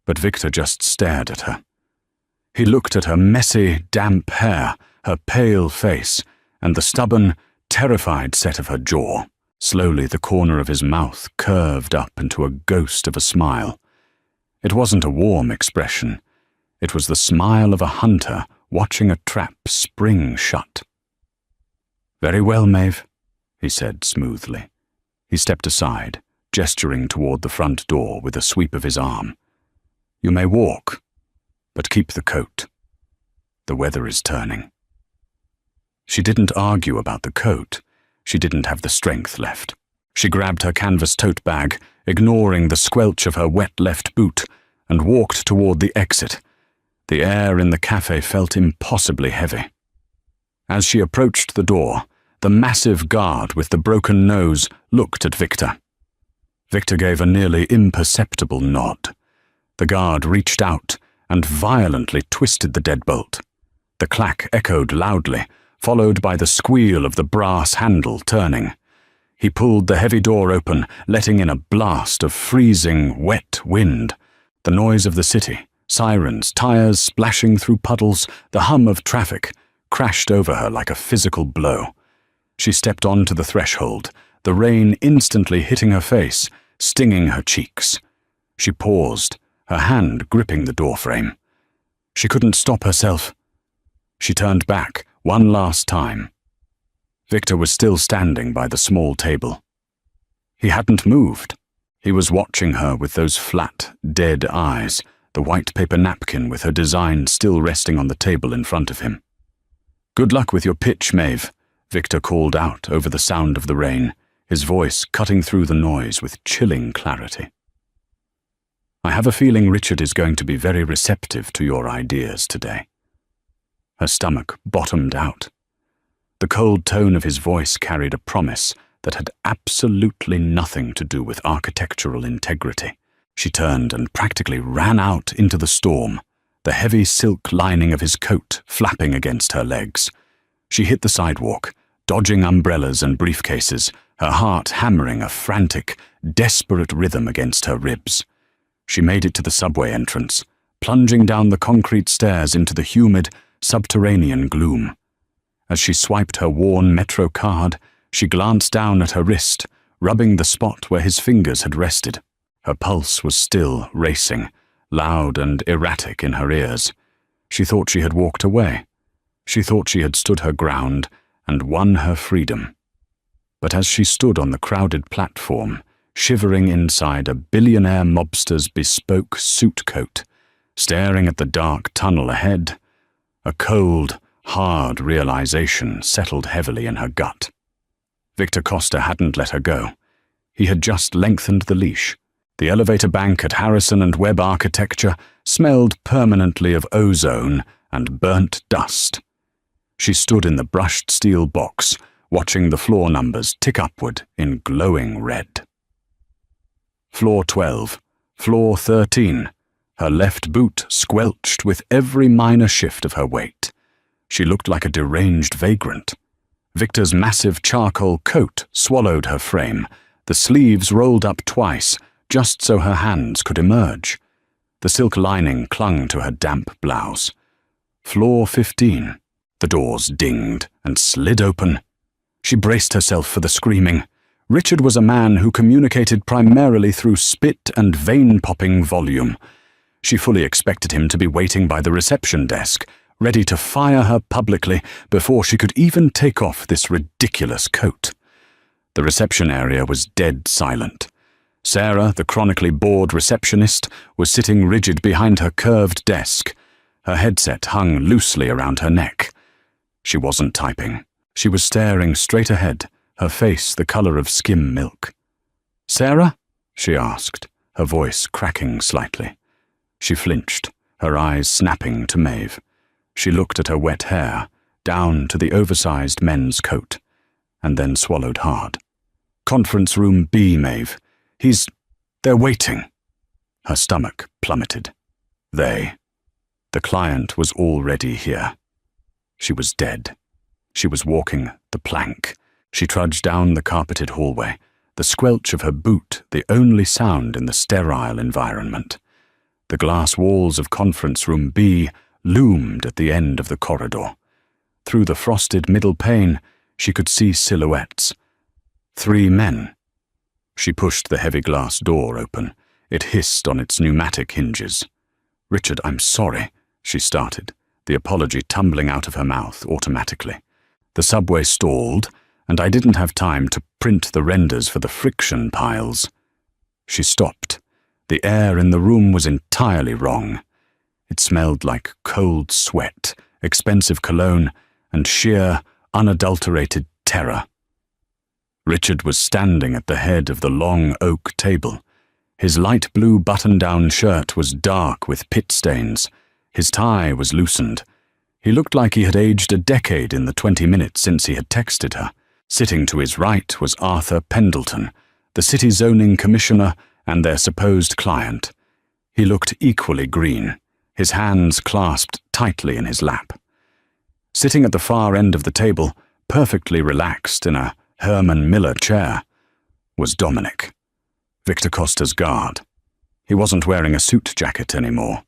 But Victor just stared at her. He looked at her messy, damp hair, her pale face, and the stubborn, terrified set of her jaw. Slowly, the corner of his mouth curved up into a ghost of a smile. It wasn't a warm expression. It was the smile of a hunter watching a trap spring shut. "Very well, Maeve," he said smoothly. He stepped aside, gesturing toward the front door with a sweep of his arm. "You may walk, but keep the coat. The weather is turning." She didn't argue about the coat. She didn't have the strength left. She grabbed her canvas tote bag, ignoring the squelch of her wet left boot, and walked toward the exit. The air in the cafe felt impossibly heavy. As she approached the door, the massive guard with the broken nose looked at Victor. Victor gave a nearly imperceptible nod. The guard reached out and violently twisted the deadbolt. The clack echoed loudly, followed by the squeal of the brass handle turning. He pulled the heavy door open, letting in a blast of freezing, wet wind. The noise of the city, sirens, tires splashing through puddles, the hum of traffic, crashed over her like a physical blow. She stepped onto the threshold, the rain instantly hitting her face, stinging her cheeks. She paused, her hand gripping the doorframe. She couldn't stop herself. She turned back one last time. Victor was still standing by the small table. He hadn't moved. He was watching her with those flat, dead eyes, the white paper napkin with her design still resting on the table in front of him. "Good luck with your pitch, Maeve," Victor called out over the sound of the rain, his voice cutting through the noise with chilling clarity. "I have a feeling Richard is going to be very receptive to your ideas today." Her stomach bottomed out. The cold tone of his voice carried a promise that had absolutely nothing to do with architectural integrity. She turned and practically ran out into the storm, the heavy silk lining of his coat flapping against her legs. She hit the sidewalk, dodging umbrellas and briefcases, her heart hammering a frantic, desperate rhythm against her ribs. She made it to the subway entrance, plunging down the concrete stairs into the humid, subterranean gloom. As she swiped her worn Metro card, she glanced down at her wrist, rubbing the spot where his fingers had rested. Her pulse was still racing, loud and erratic in her ears. She thought she had walked away. She thought she had stood her ground and won her freedom. But as she stood on the crowded platform, shivering inside a billionaire mobster's bespoke suit coat, staring at the dark tunnel ahead, a cold, hard realization settled heavily in her gut. Victor Costa hadn't let her go. He had just lengthened the leash. The elevator bank at Harrison and Webb Architecture smelled permanently of ozone and burnt dust. She stood in the brushed steel box, watching the floor numbers tick upward in glowing red. Floor 12, floor 13. Her left boot squelched with every minor shift of her weight. She looked like a deranged vagrant. Victor's massive charcoal coat swallowed her frame, the sleeves rolled up twice, just so her hands could emerge. The silk lining clung to her damp blouse. Floor 15. The doors dinged and slid open. She braced herself for the screaming. Richard was a man who communicated primarily through spit and vein-popping volume. She fully expected him to be waiting by the reception desk, ready to fire her publicly before she could even take off this ridiculous coat. The reception area was dead silent. Sarah, the chronically bored receptionist, was sitting rigid behind her curved desk. Her headset hung loosely around her neck. She wasn't typing. She was staring straight ahead, her face the color of skim milk. "Sarah?" she asked, her voice cracking slightly. She flinched, her eyes snapping to Maeve. She looked at her wet hair, down to the oversized men's coat, and then swallowed hard. "Conference room B, Maeve. They're waiting." Her stomach plummeted. The client was already here. She was dead. She was walking the plank. She trudged down the carpeted hallway, the squelch of her boot the only sound in the sterile environment. The glass walls of conference room B loomed at the end of the corridor. Through the frosted middle pane, She could see silhouettes. 3 men. She pushed the heavy glass door open. It hissed on its pneumatic hinges. "Richard, I'm sorry," she started, the apology tumbling out of her mouth automatically. "The subway stalled, and I didn't have time to print the renders for the friction piles." She stopped. The air in the room was entirely wrong. It smelled like cold sweat, expensive cologne, and sheer, unadulterated terror. Richard was standing at the head of the long oak table. His light blue button-down shirt was dark with pit stains. His tie was loosened. He looked like he had aged a decade in the 20 minutes since he had texted her. Sitting to his right was Arthur Pendleton, the city zoning commissioner and their supposed client. He looked equally green, his hands clasped tightly in his lap. Sitting at the far end of the table, perfectly relaxed in a Herman Miller chair, was Dominic, Victor Costa's guard. He wasn't wearing a suit jacket anymore.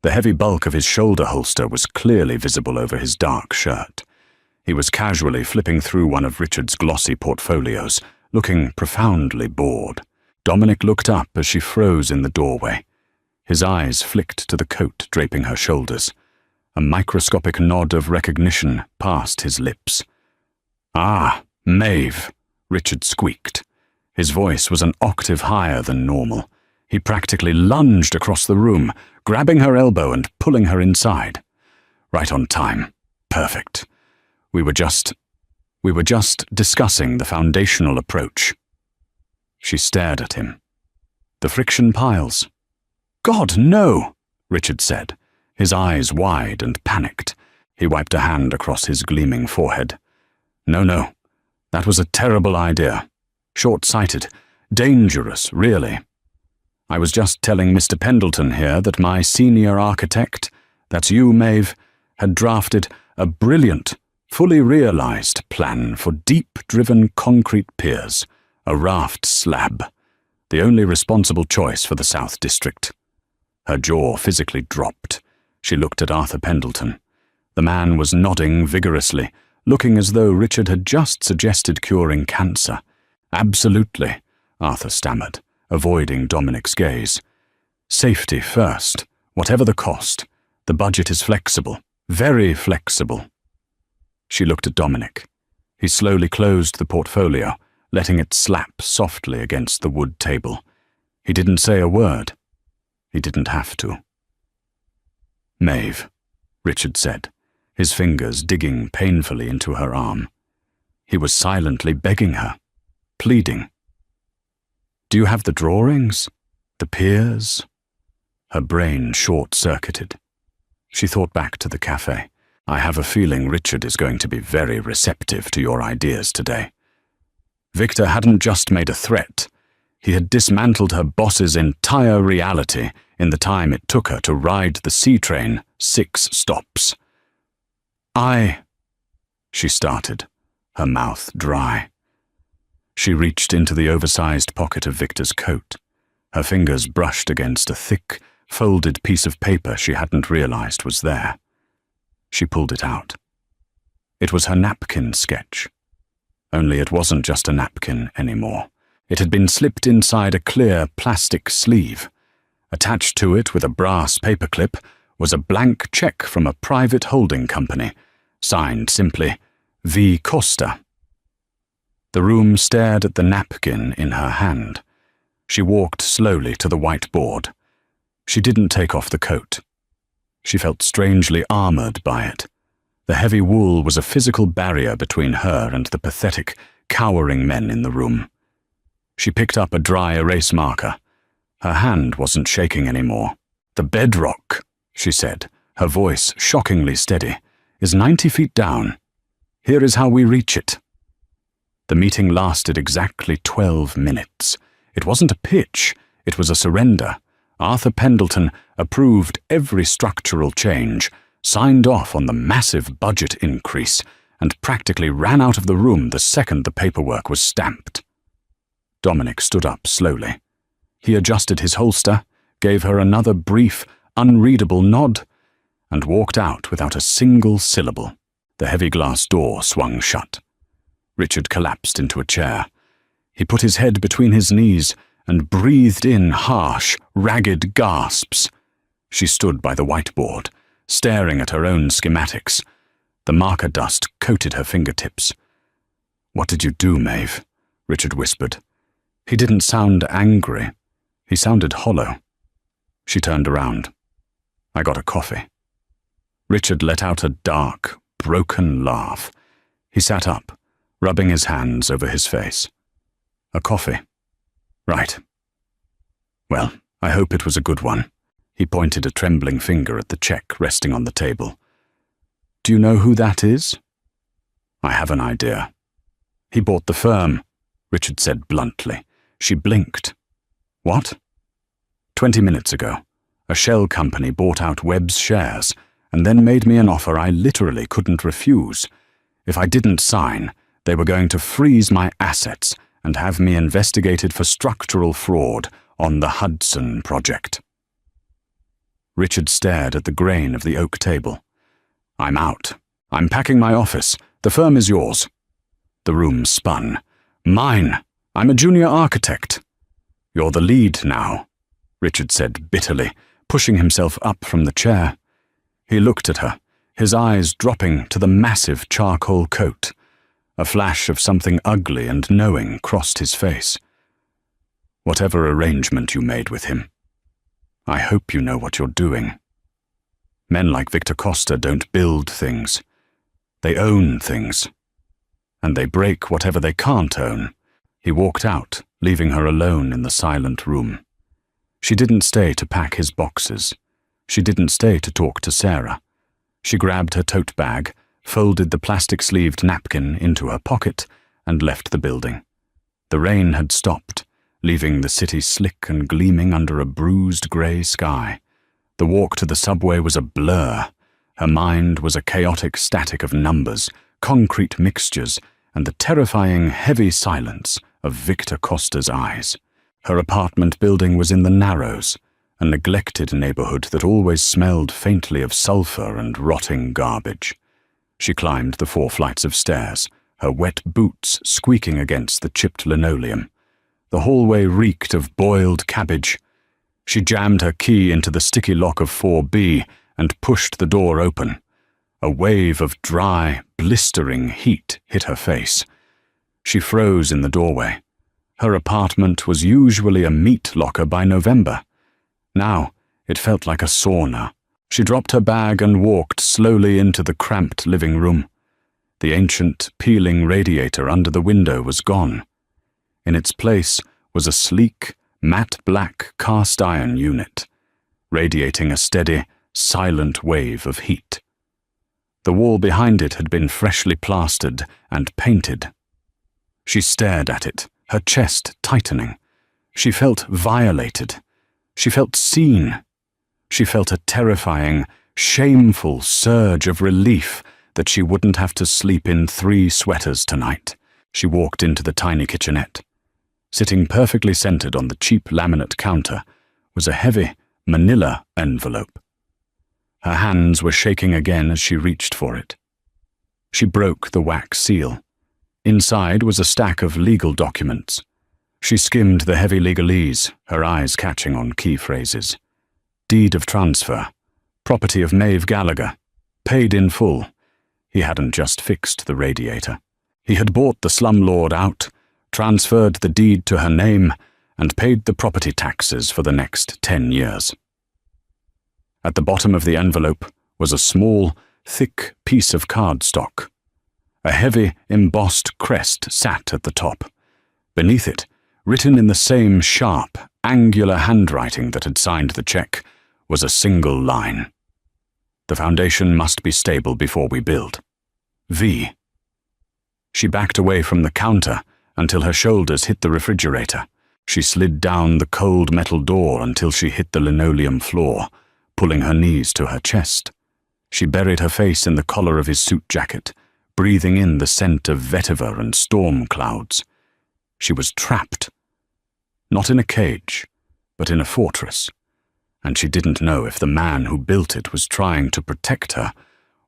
The heavy bulk of his shoulder holster was clearly visible over his dark shirt. He was casually flipping through one of Richard's glossy portfolios, looking profoundly bored. Dominic looked up as she froze in the doorway. His eyes flicked to the coat draping her shoulders. A microscopic nod of recognition passed his lips. "Ah, Maeve," Richard squeaked. His voice was an octave higher than normal. He practically lunged across the room, grabbing her elbow and pulling her inside. "Right on time. Perfect. We were just discussing the foundational approach." She stared at him. "The friction piles." "God, no," Richard said, his eyes wide and panicked. He wiped a hand across his gleaming forehead. No, that was a terrible idea. Short-sighted. Dangerous, really. I was just telling Mr. Pendleton here that my senior architect, that's you, Maeve, had drafted a brilliant, fully realized plan for deep-driven concrete piers, a raft slab, the only responsible choice for the South District. Her jaw physically dropped. She looked at Arthur Pendleton. The man was nodding vigorously, looking as though Richard had just suggested curing cancer. "Absolutely," Arthur stammered, avoiding Dominic's gaze. "Safety first, whatever the cost. The budget is flexible, very flexible." She looked at Dominic. He slowly closed the portfolio, letting it slap softly against the wood table. He didn't say a word. He didn't have to. "Maeve," Richard said, his fingers digging painfully into her arm. He was silently begging her, pleading. "Do you have the drawings? The piers?" Her brain short-circuited. She thought back to the café. "I have a feeling Richard is going to be very receptive to your ideas today." Victor hadn't just made a threat. He had dismantled her boss's entire reality in the time it took her to ride the C train 6 stops. She started, her mouth dry. She reached into the oversized pocket of Victor's coat. Her fingers brushed against a thick, folded piece of paper she hadn't realized was there. She pulled it out. It was her napkin sketch. Only it wasn't just a napkin anymore. It had been slipped inside a clear plastic sleeve. Attached to it with a brass paperclip was a blank check from a private holding company, signed simply, V. Costa. The room stared at the napkin in her hand. She walked slowly to the whiteboard. She didn't take off the coat. She felt strangely armored by it. The heavy wool was a physical barrier between her and the pathetic, cowering men in the room. She picked up a dry erase marker. Her hand wasn't shaking anymore. "The bedrock," she said, her voice shockingly steady, "is 90 feet down. Here is how we reach it." The meeting lasted exactly 12 minutes. It wasn't a pitch, it was a surrender. Arthur Pendleton approved every structural change, signed off on the massive budget increase, and practically ran out of the room the second the paperwork was stamped. Dominic stood up slowly. He adjusted his holster, gave her another brief, unreadable nod, and walked out without a single syllable. The heavy glass door swung shut. Richard collapsed into a chair. He put his head between his knees and breathed in harsh, ragged gasps. She stood by the whiteboard, staring at her own schematics. The marker dust coated her fingertips. "What did you do, Maeve?" Richard whispered. He didn't sound angry. He sounded hollow. She turned around. "I got a coffee." Richard let out a dark, broken laugh. He sat up, rubbing his hands over his face. "A coffee? Right. Well, I hope it was a good one." He pointed a trembling finger at the check resting on the table. "Do you know who that is?" "I have an idea." "He bought the firm," Richard said bluntly. She blinked. "What?" 20 minutes ago, a shell company bought out Webb's shares and then made me an offer I literally couldn't refuse. If I didn't sign, they were going to freeze my assets and have me investigated for structural fraud on the Hudson project. Richard stared at the grain of the oak table. "I'm out. I'm packing my office. The firm is yours." The room spun. "Mine. I'm a junior architect." "You're the lead now," Richard said bitterly, pushing himself up from the chair. He looked at her, his eyes dropping to the massive charcoal coat. A flash of something ugly and knowing crossed his face. "Whatever arrangement you made with him, I hope you know what you're doing. Men like Victor Costa don't build things. They own things. And they break whatever they can't own." He walked out, leaving her alone in the silent room. She didn't stay to pack his boxes. She didn't stay to talk to Sarah. She grabbed her tote bag, folded the plastic-sleeved napkin into her pocket, and left the building. The rain had stopped, leaving the city slick and gleaming under a bruised grey sky. The walk to the subway was a blur. Her mind was a chaotic static of numbers, concrete mixtures, and the terrifying, heavy silence of Victor Costa's eyes. Her apartment building was in the Narrows, a neglected neighborhood that always smelled faintly of sulfur and rotting garbage. She climbed the 4 flights of stairs, her wet boots squeaking against the chipped linoleum. The hallway reeked of boiled cabbage. She jammed her key into the sticky lock of 4B and pushed the door open. A wave of dry, blistering heat hit her face. She froze in the doorway. Her apartment was usually a meat locker by November. Now it felt like a sauna. She dropped her bag and walked slowly into the cramped living room. The ancient, peeling radiator under the window was gone. In its place was a sleek, matte black cast-iron unit, radiating a steady, silent wave of heat. The wall behind it had been freshly plastered and painted. She stared at it, her chest tightening. She felt violated. She felt seen. She felt a terrifying, shameful surge of relief that she wouldn't have to sleep in 3 sweaters tonight. She walked into the tiny kitchenette. Sitting perfectly centered on the cheap laminate counter was a heavy, manila envelope. Her hands were shaking again as she reached for it. She broke the wax seal. Inside was a stack of legal documents. She skimmed the heavy legalese, her eyes catching on key phrases. Deed of transfer. Property of Maeve Gallagher. Paid in full. He hadn't just fixed the radiator. He had bought the slumlord out, transferred the deed to her name, and paid the property taxes for the next 10 years. At the bottom of the envelope was a small, thick piece of cardstock. A heavy, embossed crest sat at the top. Beneath it, written in the same sharp, angular handwriting that had signed the check, was a single line. The foundation must be stable before we build. V. She backed away from the counter until her shoulders hit the refrigerator. She slid down the cold metal door until she hit the linoleum floor, pulling her knees to her chest. She buried her face in the collar of his suit jacket, breathing in the scent of vetiver and storm clouds. She was trapped. Not in a cage, but in a fortress, and she didn't know if the man who built it was trying to protect her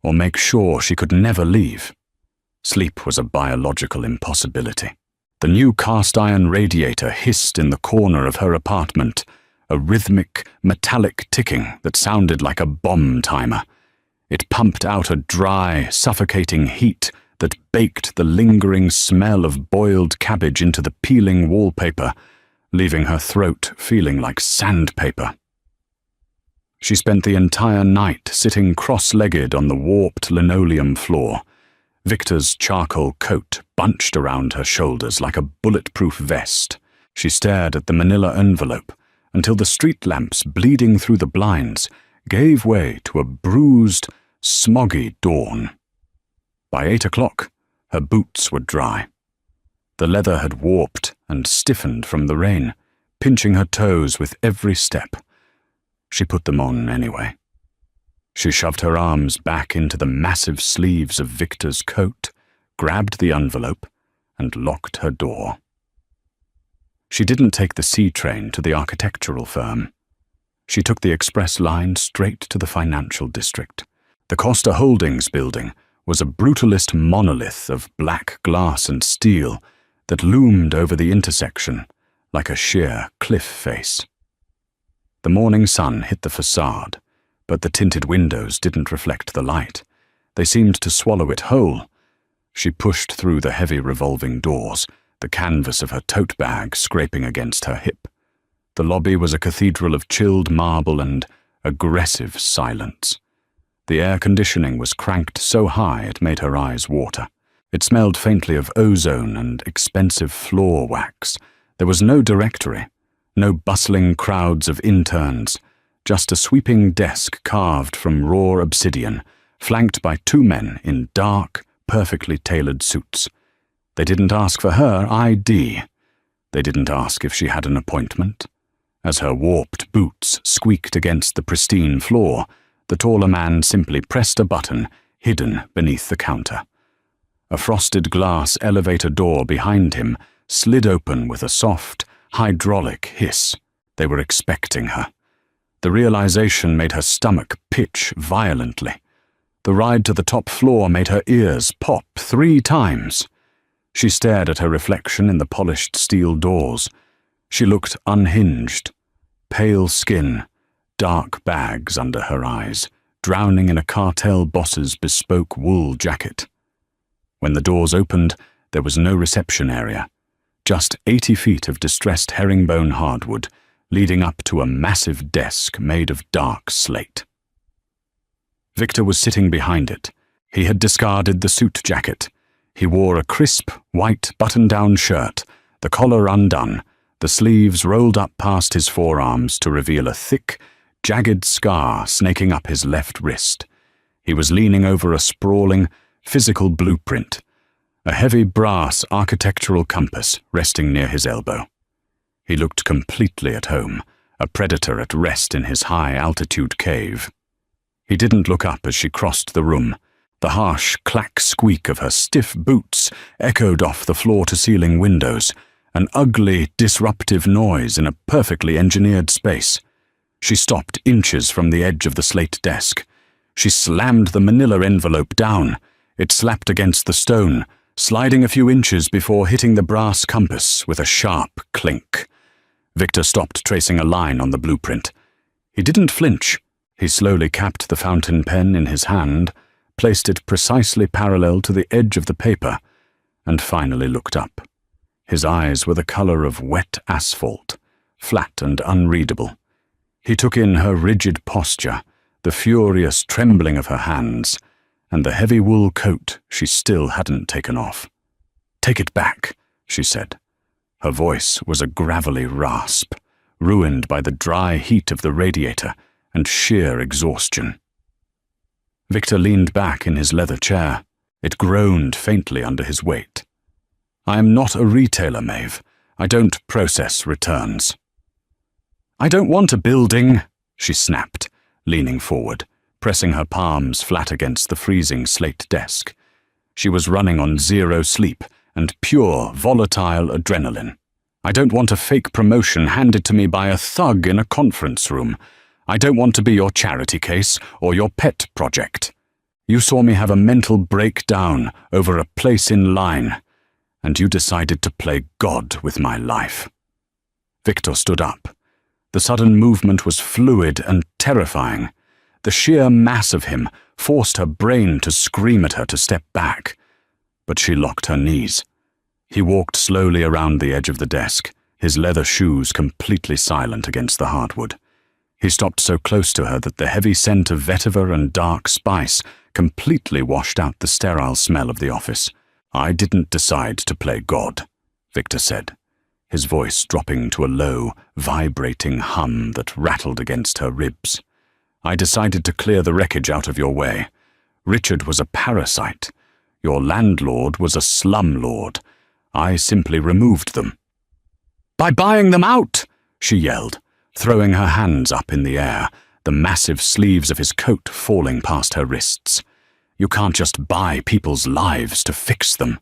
or make sure she could never leave. Sleep was a biological impossibility. The new cast-iron radiator hissed in the corner of her apartment, a rhythmic, metallic ticking that sounded like a bomb timer. It pumped out a dry, suffocating heat that baked the lingering smell of boiled cabbage into the peeling wallpaper, leaving her throat feeling like sandpaper. She spent the entire night sitting cross-legged on the warped linoleum floor, Victor's charcoal coat bunched around her shoulders like a bulletproof vest. She stared at the manila envelope until the street lamps bleeding through the blinds gave way to a bruised, smoggy dawn. By 8 o'clock, her boots were dry. The leather had warped and stiffened from the rain, pinching her toes with every step. She put them on anyway. She shoved her arms back into the massive sleeves of Victor's coat, grabbed the envelope, and locked her door. She didn't take the C train to the architectural firm. She took the express line straight to the financial district. The Costa Holdings building was a brutalist monolith of black glass and steel that loomed over the intersection like a sheer cliff face. The morning sun hit the facade, but the tinted windows didn't reflect the light. They seemed to swallow it whole. She pushed through the heavy revolving doors, the canvas of her tote bag scraping against her hip. The lobby was a cathedral of chilled marble and aggressive silence. The air conditioning was cranked so high it made her eyes water. It smelled faintly of ozone and expensive floor wax. There was no directory, no bustling crowds of interns, just a sweeping desk carved from raw obsidian, flanked by 2 men in dark, perfectly tailored suits. They didn't ask for her ID. They didn't ask if she had an appointment. As her warped boots squeaked against the pristine floor, the taller man simply pressed a button hidden beneath the counter. A frosted glass elevator door behind him slid open with a soft, hydraulic hiss. They were expecting her. The realization made her stomach pitch violently. The ride to the top floor made her ears pop 3 times. She stared at her reflection in the polished steel doors. She looked unhinged. Pale skin, dark bags under her eyes, drowning in a cartel boss's bespoke wool jacket. When the doors opened, there was no reception area. Just 80 feet of distressed herringbone hardwood, leading up to a massive desk made of dark slate. Victor was sitting behind it. He had discarded the suit jacket. He wore a crisp, white button-down shirt, the collar undone, the sleeves rolled up past his forearms to reveal a thick, jagged scar snaking up his left wrist. He was leaning over a sprawling, physical blueprint, a heavy brass architectural compass resting near his elbow. He looked completely at home, a predator at rest in his high-altitude cave. He didn't look up as she crossed the room. The harsh clack squeak of her stiff boots echoed off the floor-to-ceiling windows, an ugly, disruptive noise in a perfectly engineered space. She stopped inches from the edge of the slate desk. She slammed the manila envelope down. It slapped against the stone, sliding a few inches before hitting the brass compass with a sharp clink. Victor stopped tracing a line on the blueprint. He didn't flinch. He slowly capped the fountain pen in his hand, placed it precisely parallel to the edge of the paper, and finally looked up. His eyes were the color of wet asphalt, flat and unreadable. He took in her rigid posture, the furious trembling of her hands, and the heavy wool coat she still hadn't taken off. "Take it back," she said. Her voice was a gravelly rasp, ruined by the dry heat of the radiator and sheer exhaustion. Victor leaned back in his leather chair. It groaned faintly under his weight. "I am not a retailer, Maeve. I don't process returns." "I don't want a building," she snapped, leaning forward, pressing her palms flat against the freezing slate desk. She was running on 0 sleep and pure, volatile adrenaline. "I don't want a fake promotion handed to me by a thug in a conference room. I don't want to be your charity case or your pet project." You saw me have a mental breakdown over a place in line, and you decided to play God with my life." Victor stood up. The sudden movement was fluid and terrifying. The sheer mass of him forced her brain to scream at her to step back, but she locked her knees. He walked slowly around the edge of the desk, his leather shoes completely silent against the hardwood. He stopped so close to her that the heavy scent of vetiver and dark spice completely washed out the sterile smell of the office. "I didn't decide to play God," Victor said, his voice dropping to a low, vibrating hum that rattled against her ribs. "I decided to clear the wreckage out of your way. Richard was a parasite. Your landlord was a slumlord. I simply removed them." "By buying them out!" she yelled, throwing her hands up in the air, the massive sleeves of his coat falling past her wrists. "You can't just buy people's lives to fix them.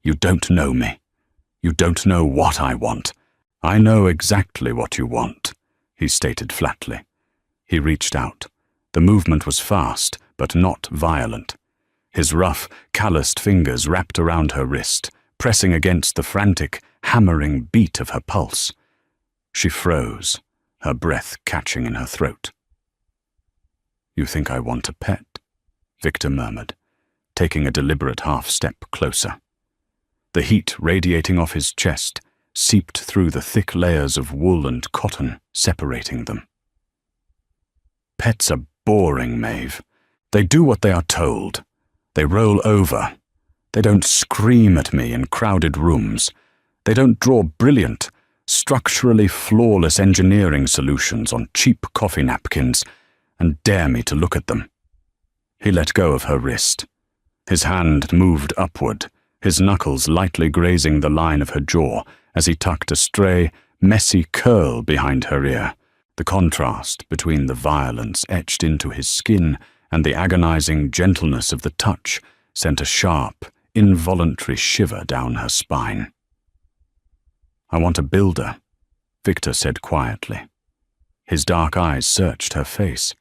You don't know me. You don't know what I want." "I know exactly what you want," he stated flatly. He reached out. The movement was fast, but not violent. His rough, calloused fingers wrapped around her wrist, pressing against the frantic, hammering beat of her pulse. She froze, her breath catching in her throat. "You think I want a pet?" Victor murmured, taking a deliberate half-step closer. The heat radiating off his chest seeped through the thick layers of wool and cotton separating them. "Pets are boring, Maeve. They do what they are told. They roll over. They don't scream at me in crowded rooms. They don't draw brilliant, structurally flawless engineering solutions on cheap coffee napkins and dare me to look at them." He let go of her wrist. His hand moved upward, his knuckles lightly grazing the line of her jaw as he tucked a stray, messy curl behind her ear. The contrast between the violence etched into his skin and the agonizing gentleness of the touch sent a sharp, involuntary shiver down her spine. "I want a builder," Victor said quietly. His dark eyes searched her face,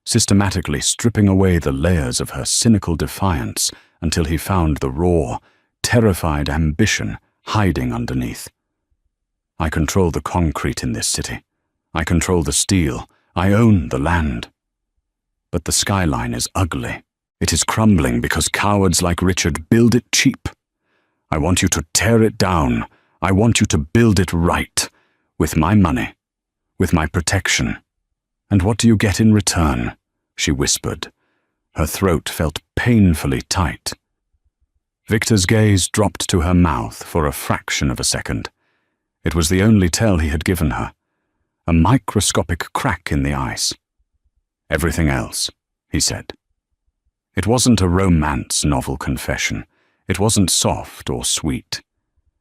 systematically stripping away the layers of her cynical defiance until he found the raw, terrified ambition hiding underneath. "I control the concrete in this city. I control the steel. I own the land. But the skyline is ugly. It is crumbling because cowards like Richard build it cheap. I want you to tear it down. I want you to build it right, with my money, with my protection. And what do you get in return?" she whispered. Her throat felt painfully tight. Victor's gaze dropped to her mouth for a fraction of a second. It was the only tell he had given her. A microscopic crack in the ice. "Everything else," he said. It wasn't a romance novel confession. It wasn't soft or sweet.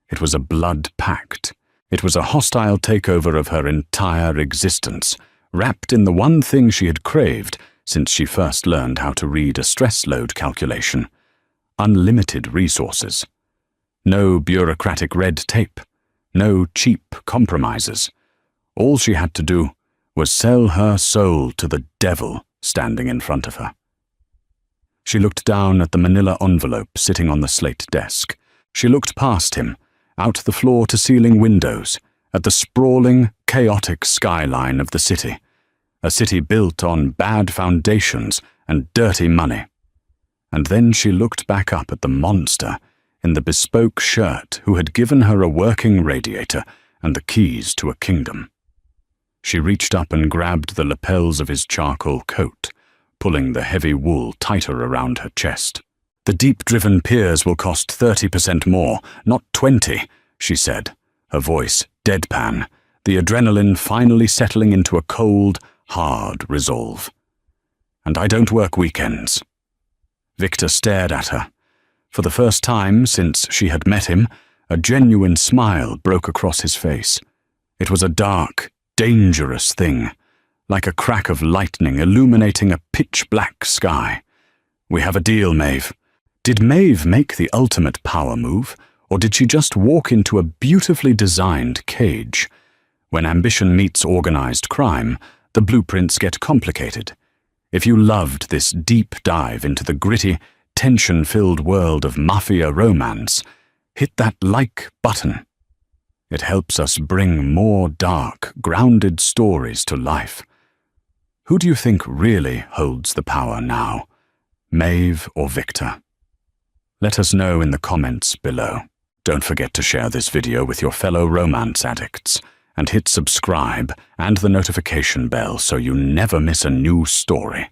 It was a blood pact. It was a hostile takeover of her entire existence, wrapped in the one thing she had craved since she first learned how to read a stress load calculation: unlimited resources. No bureaucratic red tape. No cheap compromises. All she had to do was sell her soul to the devil standing in front of her. She looked down at the manila envelope sitting on the slate desk. She looked past him, out the floor-to-ceiling windows, at the sprawling, chaotic skyline of the city, a city built on bad foundations and dirty money. And then she looked back up at the monster in the bespoke shirt who had given her a working radiator and the keys to a kingdom. She reached up and grabbed the lapels of his charcoal coat, pulling the heavy wool tighter around her chest. "The deep-driven piers will cost 30% more, not 20, she said, her voice deadpan, the adrenaline finally settling into a cold, hard resolve. "And I don't work weekends." Victor stared at her. For the first time since she had met him, a genuine smile broke across his face. It was a dark, dangerous thing, like a crack of lightning illuminating a pitch-black sky. "We have a deal, Maeve." Did Maeve make the ultimate power move, or did she just walk into a beautifully designed cage? When ambition meets organized crime, the blueprints get complicated. If you loved this deep dive into the gritty, tension-filled world of Mafia romance, hit that like button. It helps us bring more dark, grounded stories to life. Who do you think really holds the power now, Maeve or Victor? Let us know in the comments below. Don't forget to share this video with your fellow romance addicts, and hit subscribe and the notification bell so you never miss a new story.